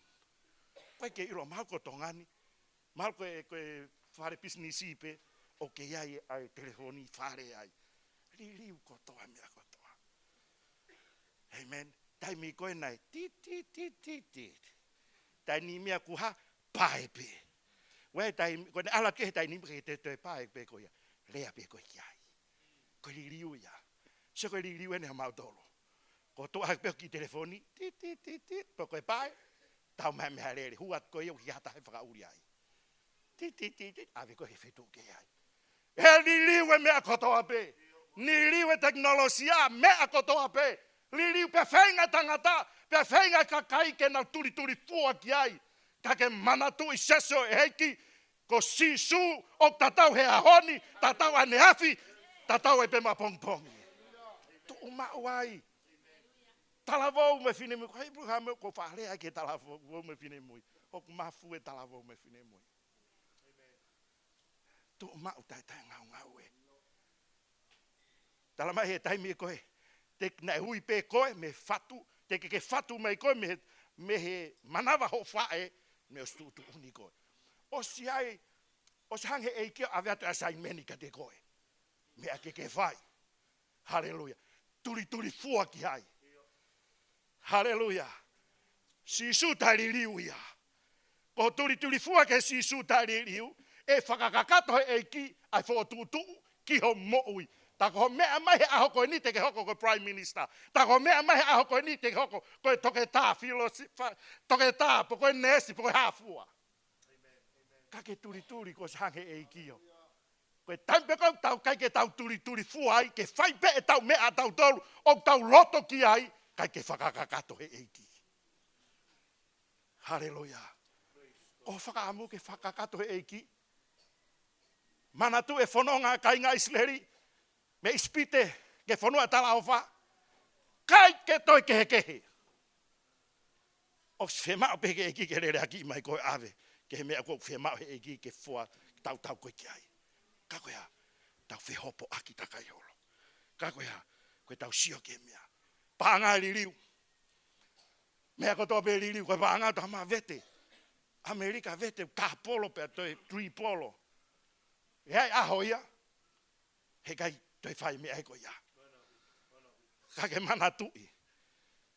Koe ke iro mau ko tongani. Mau koe whare businessi pe. O ke iai ai telefoni whare ai. Liliu ko toa mea ko toa. Amen. Tai mi koe nai. Ti. Tai ni mea kuha paepe. Wai tai koe ala ke tai ni me te paepe koe. Lea pe koe kiai. Koe liriu ia. Se koe liriu ene ha mautolo. Ko to ha pe ki telefoni. Ti. Po koe pae. Tau mai me harere. Huat koe o ki hata he whakauri ai. Ti. Ave koe he whetu ke ai. He liriu e mea kotoa pe. Ni liwe teknolosia mea kotoa pe. Liriu pe whainga tangata. Pe whainga kakai ke na turi fua ki ai. Ka ke manatu i seso e heiki. Ko sisu o tatau he ahoni. Tatau ane hafi. Tatau e pe ma pongpongi. Tu umau ai. Talavou me fine mui. Hei bruha me ko whaalea ke talavou me fine mui. Hoku mafu e talavou me fine mui. Tu umau tai ngau e. Tala mai he taimi koe. Te na hui pe koe me fatu. Te ke fatu mai koe me he manawa ho fae. Me o stutu uni koe. O si ai. O si hange eikio ave atu asai meni ka te koe. Me a ke fai. Haleluya. Turi fua ki hai. Haleluya. Sisu tari liu ia. Ko turi fua ke sisu tari liu. E whakakakato he eiki. Ai fo tutu ki ho moui. Tako mea mai he aho koe ni te ke hoko koe Prime Minister. Tako mea mai he aho koe ni te ke hoko koe toke tā toke tā po koe nesi po koe hāfua. Ka ke turi ko se hange e ikio. Koe taimpe kau tau kai ke tau turi fua ai. Ke whaipe e tau mea tau tolu. O tau loto ki ai. Kai ke whakakakato he eiki. Haleluya. Ko whakaamu ke whakakato he eiki. Manatu e whanonga kai ngā Isleri. Me ispite ke whanua tala ofa. Kai ke toi kehe. O whemao pe ke eki ke rere aki mai koe ave. Ke he mea koe whemao he eki ke fua tau koe ki ai. Ka koe ha, tau whehopo aki takai holo. Ka koe ha, koe tau sio ke mea. Paanga liriu. Mea kotoa pe liriu, koe paanga tau maa vete. Amerika vete, ka polo pe toi, 3 polo. E hai aho ia. He kai toi whai mea eko ia. Kake mana tui.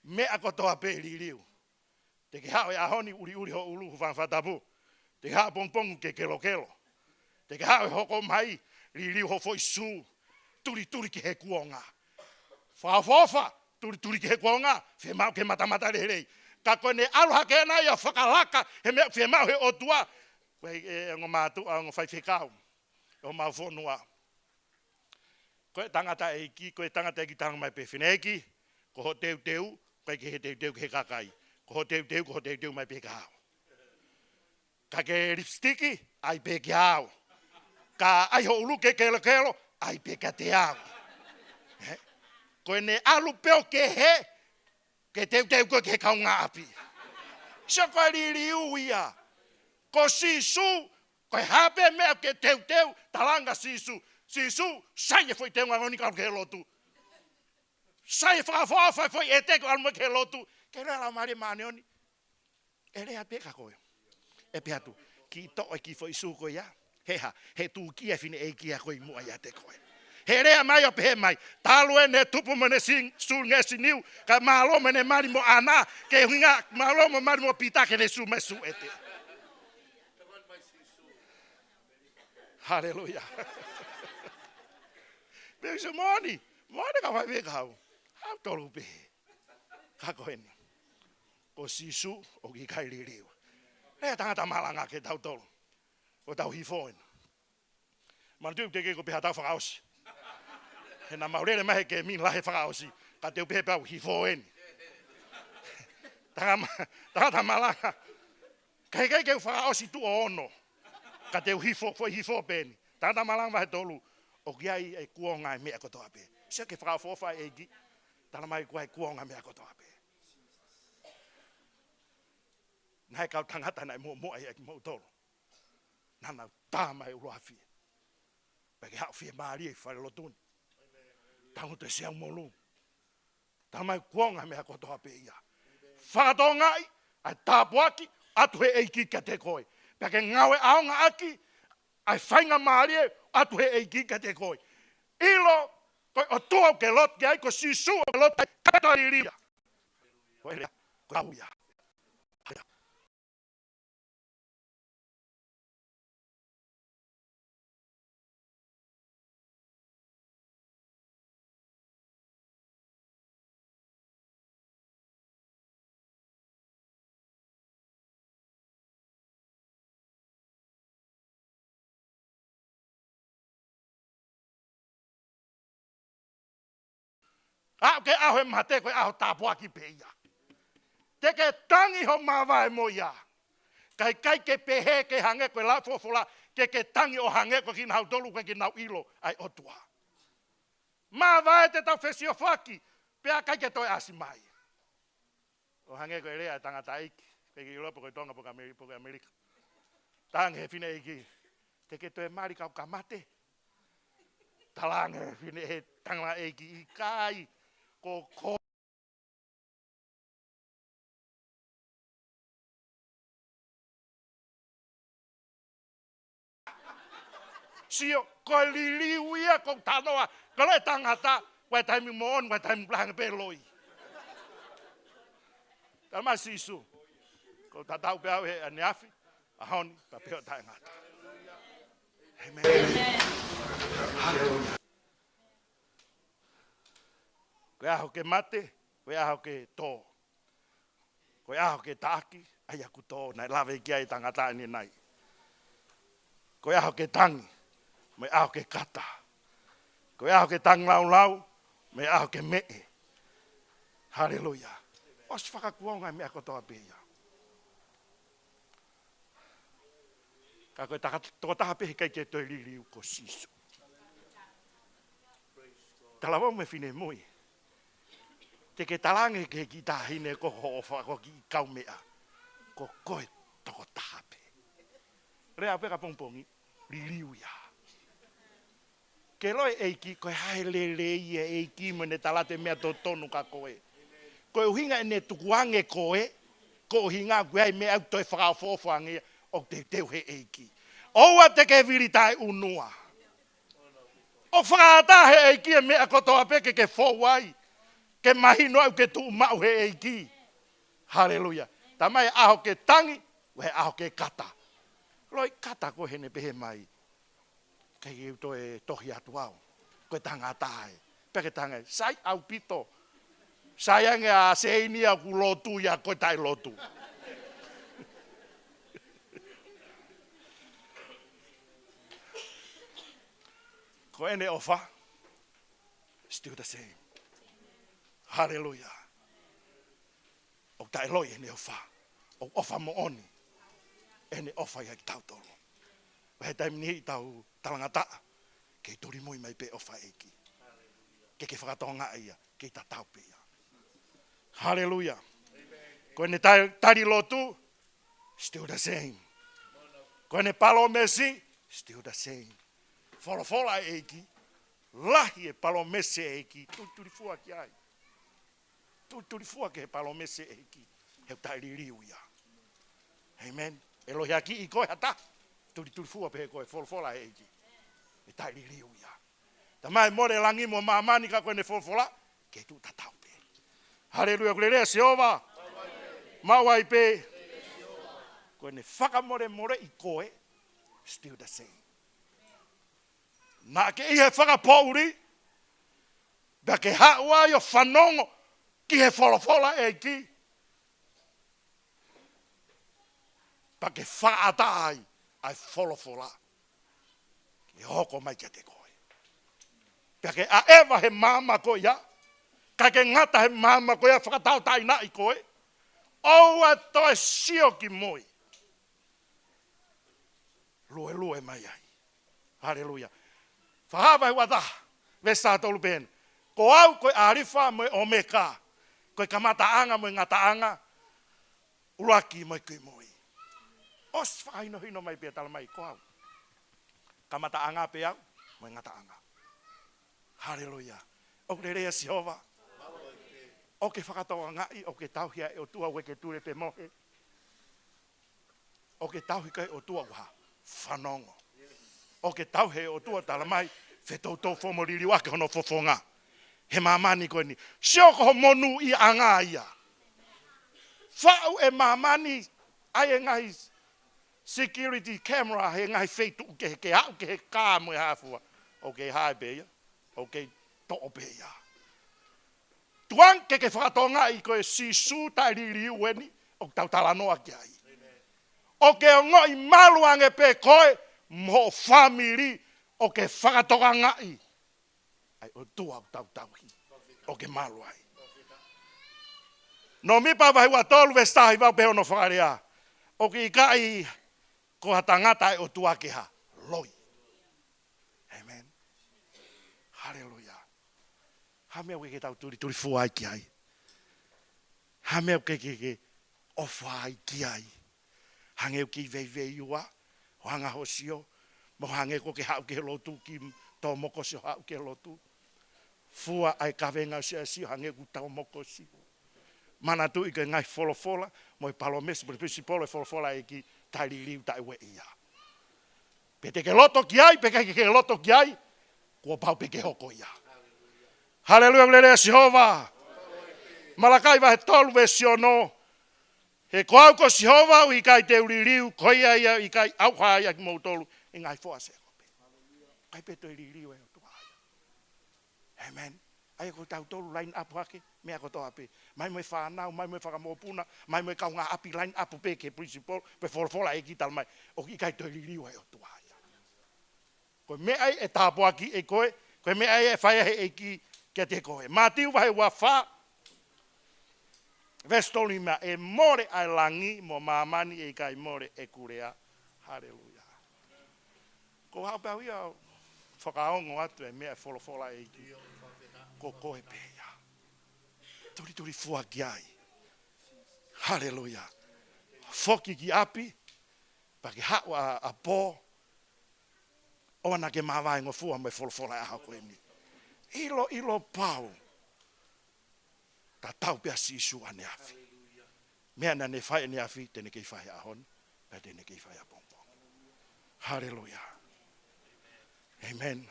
Mea kotoa pe liriu. Te ke hao e ahoni uri ho ulu whanwhatapu. Te ke hao pongpongu ke kelo. Te ke hao e hoko mai liriu ho foi su. Turi ki he kuonga. Whaofofa turi ki he kuonga. Whemau ke matamata rei. Ka koe ne aluha ke na ia whakalaka. He mea whemau he otua. Koe ngo mātu a ngo whaiwhekau. O mau whonua. Koe tangata eiki, koe tangata eiki tanga mai pe wheneki, ko ho teu, koe ke he teu ke he kakai. Ko ho teu mai pe kao. Ka ke lipstiki, ai pe ke au. Ka ai ho ulu ke kelo, ai pe ka te au. Koe ne alu peo ke he, ke teu koe ke he kaunga api. So koe liriu ia. Ko sisu, koe hape mea ke teu, talanga sisu. Sisu, sai e foi te ngā ngoni kau ke lotu. Sai e whakawhawha foi e te ko alma ke lotu. Ke rea la mare mane oni. E rea peka koe. E pe atu, ki to e ki foi su koe ia. Heha, he tu ki e fine e ki a koe mua ia te koe. He rea mai o pehe mai. Talu e ne tupu mene su ngesi niu. Ka malo mene mari mo ana. Ke hinga malo mo mari mo pita ke ne su me su ete. Hallelujah. Pero se moni ka vai ve kau. Hau tolu pe. Ka koe ni. Ko sisu o ki kai liriu. Lea tangata malanga ke tau tolu. O tau hifoen. Manu te ke ko peha tau whakaosi. He na maurere mahe ke min lahe whakaosi. Ka teu pehe pau hifoen. Tangata malanga. Kai ke whakaosi tu o ono. Ka teu hifo peni. Tangata malanga mahe tolu. O ki ai e kuonga e mea kotoa pe. Se ke whakaofofa e gi. Tana mai kua e kuonga mea kotoa pe. Nai kau tangata nai mua e mo tolo. Nana tā mai uroa fie. Peke hao fie maari e whare lotuni. Tangu te seau molu. Tana mai kuonga mea kotoa pe ia. Whakatongai ai tāpuaki atu he eiki ka te koe. Peke ngawe aonga aki ai whainga maari e atu he eiki ka te koe. Ilo, koe o tuau ke lot ki ai, ko sisu o lot ai kata i ria. Koe lea, koe au ia. Ke aho e mate koe aho tāpua ki peia. Te ke tangi ho mawai mo ia. Kai ke pehe ke hange koe la fofola ke tangi o hange koe ki nau tolu koe ki nau ilo ai otua. Mawai te tau fesio whaki pea kai ke toi asi mai. O hange koe rea tangata iki. Ke ki Europa koe tonga poka Amerika. Tangi he fine iki. Te ke toi mari kau kamate. Talange fine he tanga iki i kai. Ko sio ko liliu ia ko tanoa ko le tangata wa taimi mon wa taimi blang peloi tama sisu ko tatau pe he aniafi ahoni pa pe tangata amen haleluya ko aho ke mate ko aho ke to ko aho ke taki ai aku to na lave ki ai tangata ni nai ko aho ke tangi me aho ke kata. Ko aho ke tang lau, me aho ke mee. Haleluya. Os whakakuonga me ako toa peia. Ka koe toko taha pehe kai ke toi liliu ko sisu. Talawau me fine mui. Te ke talange ke ki tahine ko hofa ko ki kau mea. Ko koe toko taha pehe. Rea peka pongpongi, liliu ya. Ke loe eiki, koe hae lele ia eiki mo ne talate mea tō tonu ka koe. Koe uhinga ne tukuange koe, ko uhinga koe hai mea au toi whakaofofoange o te teu he eiki. Oua te ke viritai unua. O whakaata he eiki e mea kotoa peke ke fōwai, ke mahino au ke tuu mau he eiki. Haleluya. Tamai aho ke tangi, we aho ke kata. Loi kata ko hene pehe mai. Kei eu toe tohi atu au. Koe tangata ai. Peke tangai. Sai au pito. Sai ange a seini a ku lotu ia koe tai lotu. Koe ene ofa. Still the same. Hallelujah. O tai loi ene ofa. O ofa mo oni. Ene ofa ia ki tau tolo. Wahe taimi ni tau talangata, kei tori moi mai pe ofa eiki. Ke whakatonga ia, kei ta tau pe ia. Hallelujah. Koe ne tari lotu, still the same. Koe ne palo mesi, still the same. Fola eiki, lahi e palo mesi eiki, turi fua ki ai. Turi fua ke he palo mesi eiki, he tari riu ia. Amen. Elohi aki i koe hata. Turi fua pe koe fola eiki. E tai riu ia. Ta mai more langi mo mamani ka koe ne fola, ke tu tatau pe. Haleluya kulelea Jehova. Mawai pe. Koe ne whakamore i koe, still the same. Na ke ihe whakapouri, da ke haua i o whanongo ki he fola eiki. Pa ke whaatai ai fola. Ke hoko mai kia te koe. Pea ke a ewa he mama koe ia. Ka ke ngata he mama koe ia whakatau tai na i koe. Oua toe sio ki moi. Lue mai ai. Haleluya. Whahawa he wata. Vesa tolu pen. Ko au koe arifa mo omeka. Koe kamataanga mo ngataanga. Uraki mo koe moi. Os whakaino hino mai pia tala mai ko au. Kamataanga pe au. Mo ngataanga. Haleluya. O kurerea Jehova. O ke whakatoa ngai, o ke tauhia e o tua weke ture pe mohe. O ke tauhi kai o tua waha whanongo. O ke tauhe o tua tala mai, whetoutou whomoriri wake hono fofonga. He mamani koe ni, sio ko monu i anga ia. Whau e mamani ai e ngai security camera he ngai feitu ke hau ke he kā mo e hafua. O ke hae beia, o ke to'o beia. Tuang ke whakatonga i koe sisu tai riri ueni o tau talanoa ki ai. O ke o ngoi maluange pe koe mo family o ke whakatonga ngai. Ai o tua tau tauhi o ke maluai. No mi pa vai wa tolu vestahi va pe no whakarea. O ke ikai ko hatangata e o tua ke ha loi. Amen. Hallelujah. Hamea ke tau turi fuai ki ai. Hamea ke o fuai ki ai. Hange ki vei ua, o hanga hosio, mo hange ko ke hau ke lotu ki tau moko si hau ke lotu. Fua ai kawenga si hange ku tau moko si. Mana tu i ke ngai folofola, mo i palomes, mo i principole folofola e ki tairi liu tai we ia. Pete ke loto ki ai, peke ke loto ki ai, kua pau peke hoko ia. Haleluia, glere Jehova. Malakai vai tolu vesiono. He koau ko Jehova i kai te uririu, koia ia i kai auha ia ki mautolu, i ngai foa se kope. Kai peto i ririu e o tuaia. Amen. Ai ko tau tolu line up hake, mea ko toa pe. Mai mo e whanau, mai mo e whakamopuna, mai mo e kaunga api line up pe ke principal, pe folofola e ki tal mai. O i kai to i ririu e o tuaia. Koe mea ai e tāpua ki e koe, koe mea ai e whaia he e ki ke te koe. Mātiu wahe wa wha, vestoli mea e more ai langi mo mamani e kai more e kurea. Haleluia. Ko hau pau ia whakaongo atu e mea e folofola e ki. Ko koe peia. Turi fua ki ai. Haleluia. Foki ki api, pa ke hau a pō, ona ke mawai ngo fua me folofola e aha koe ni. Ilo pau. Ka tau pia sisu ane afi. Mea na ne whae ne afi, tene kei whae ahon, pa tene kei whae apongpong. Hallelujah. Amen.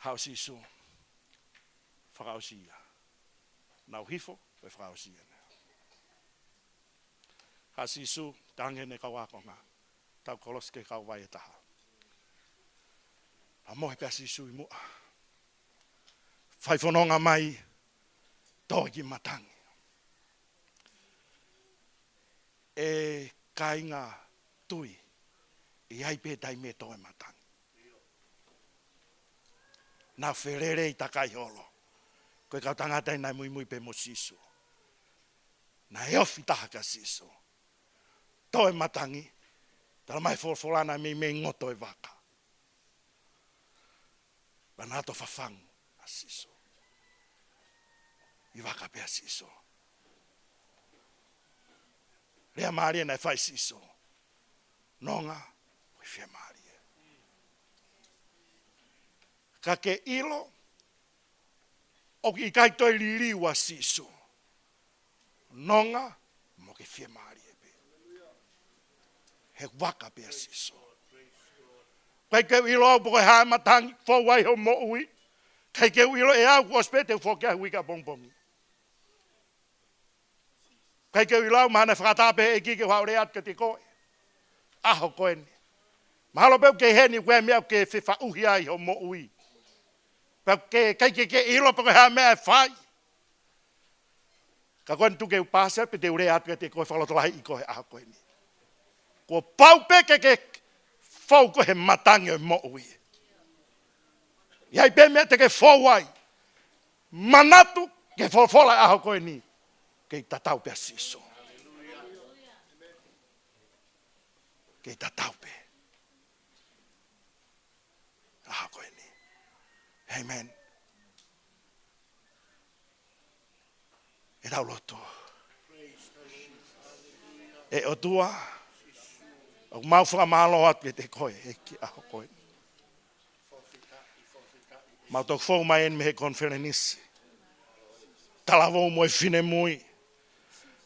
Hau sisu. Whakausia. Nau hifo, we whakausia. Ha sisu, tangene kawakonga. Tau koloske kawai e taha. A mohe pia sisu i mua. Whaifononga mai, toki matangi. E kainga tui, i aipe tai me toe matangi. Nā wherere i takai holo, koe kau tangatai nai mui pe mo sisu. Nā eofi taha ka sisu. Toe matangi, tala mai folfolana me ngoto e waka. Banato fafangu a sisu. I waka pia siso. Rea maaria nai whai siso. Nonga, ui whia maaria. Ka ke ilo, o ki kai toi liriwa siso. Nonga, mo ke whia maaria pe. He waka pia siso. Kai ke ilo au poko hae matangi, fōwai ho mo ui. Kai ke ilo e au kua te fōkia hui ka bongbongi. Kai ke ilau mana whakatape e ki ke whaure at ke te koe. Aho koe ni. Mahalo peu ke heni koe mea ke whiwha uhi ai ho mo ui. Peu ke kai ke ilo pa koe hea mea e whai. Ka koe tu ke upasa pe te ure at ke te koe whalotolahi i koe aho koe ni. Ko pau pe ke whau koe matangi o mo ui. Iai pe mea te ke whauai. Manatu ke whawhola aho koe ni. Kei tatau pe siso. Kei tatau pe. Aha koe ni. Amen. E tau loto. E o tua. O mau whakamalo atu e te koe. E ki aho koe ni. Mau tok fau mai en me he konferenisi. Talavo mo e fine mui.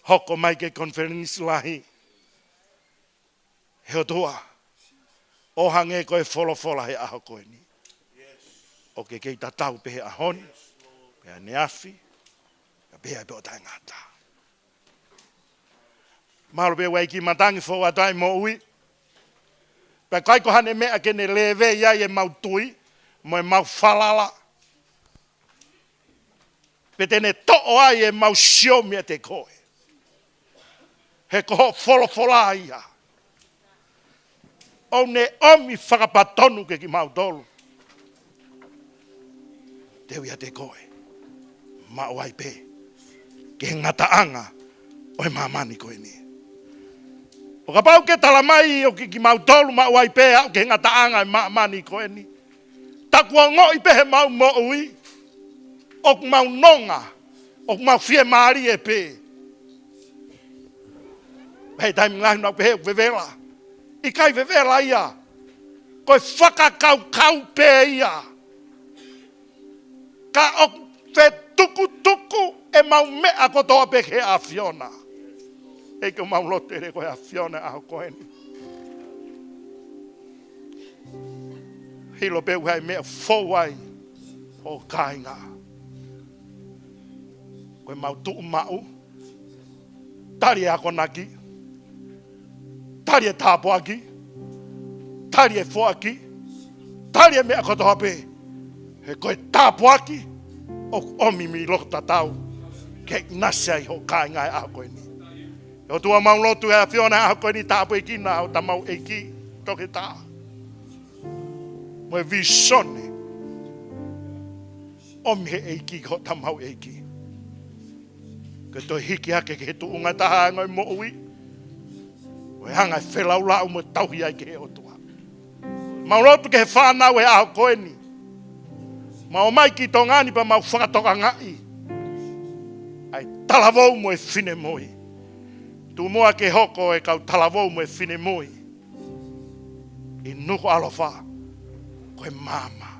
Hoko mai ke konferenisi lahi. He o tua. O hange koe folofola he aho koe ni. O ke kei tatau pe he ahoni. Pe a neafi. Pea pe o tai ngata. Malo pe wai ki matangi fo wa tai mo ui. Pe kai ko hane mea ke ne leve ia e mautui, mo e mau falala. Pe tene to'o ai e mau siomi e te koe. He koho folofola ia. O ne omi whakapatonu ke ki mau tolu. Te ui a te koe. Ma wai pe. Ke ngataanga o e mamani koe ni. O ka pau ke talamai o ki mau tolu ma wai pe au ke ngataanga e mamani koe ni. Takua ngoi pe he mau mo ui. O mau nonga. O mau fie maari e pe. Hei taimi ngai nau pe he vevela. I kai vevela ia. Koe whakakau pe ia. Ka o fe tuku e mau mea kotoa pe ke a Fiona. E ke mau lote re koe a Fiona a koe ni. Hilo pe uai mea fowai o kainga. Koe mau tuu mau. Tari e ako naki. Tari e tāpo aki. Tari e fo aki. Tari e mea kotoa pe. He koe tāpo aki. O omi mi lota tau. Ke nasa i ho kainga e a koe ni. O tua mau lotu e a Fiona a koe ni tāpo e kina o tamau e ki. Toke tā. Mo e visone. Omi he e ki ho tamau e ki. Ke toi hiki hake ke he tuunga taha ngoi mo ui. O e hanga e whelau lau mo tauhi ai ke he o tua. Mau lotu ke he whanau e aho koe ni. Mau mai ki tō ngani pa mau whakatoka ngai. Ai talavou mo e whine moi. Tu moa ke hoko e kau talavou mo e whine moi. I nuko alofa koe mama.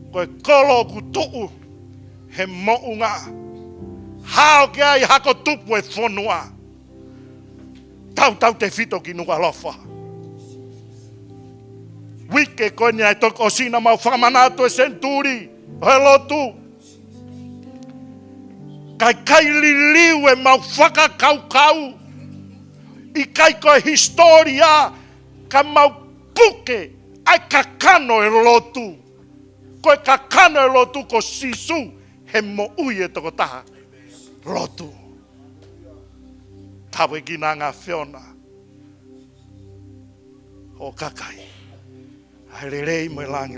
Koe kolo ku tuu he mounga. Hao ke ai hako tupu e whonua. Tau te whito ki nuka alofa. Wike koe ni ai toko o sina mau whakamanato e senturi. He lotu. Kai liliu e mau whakakau. I kai koe historia. Ka mau puke. Ai kakano e lotu. Koe kakano e lotu ko sisu. He mo ui e toko taha. Lotu. Tawe gina ngā Fiona. O kakai. Ai rei mo langi.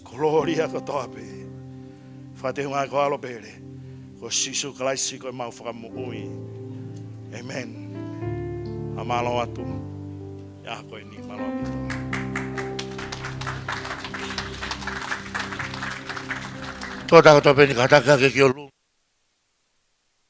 Gloria ko toa pe. Whatehunga ko alo pere. Ko sisu kalaisi ko mau whakamu ui. Amen. Amalo atu. Ya koe ni malo atu. Tō tākata pēni kataka ke ki o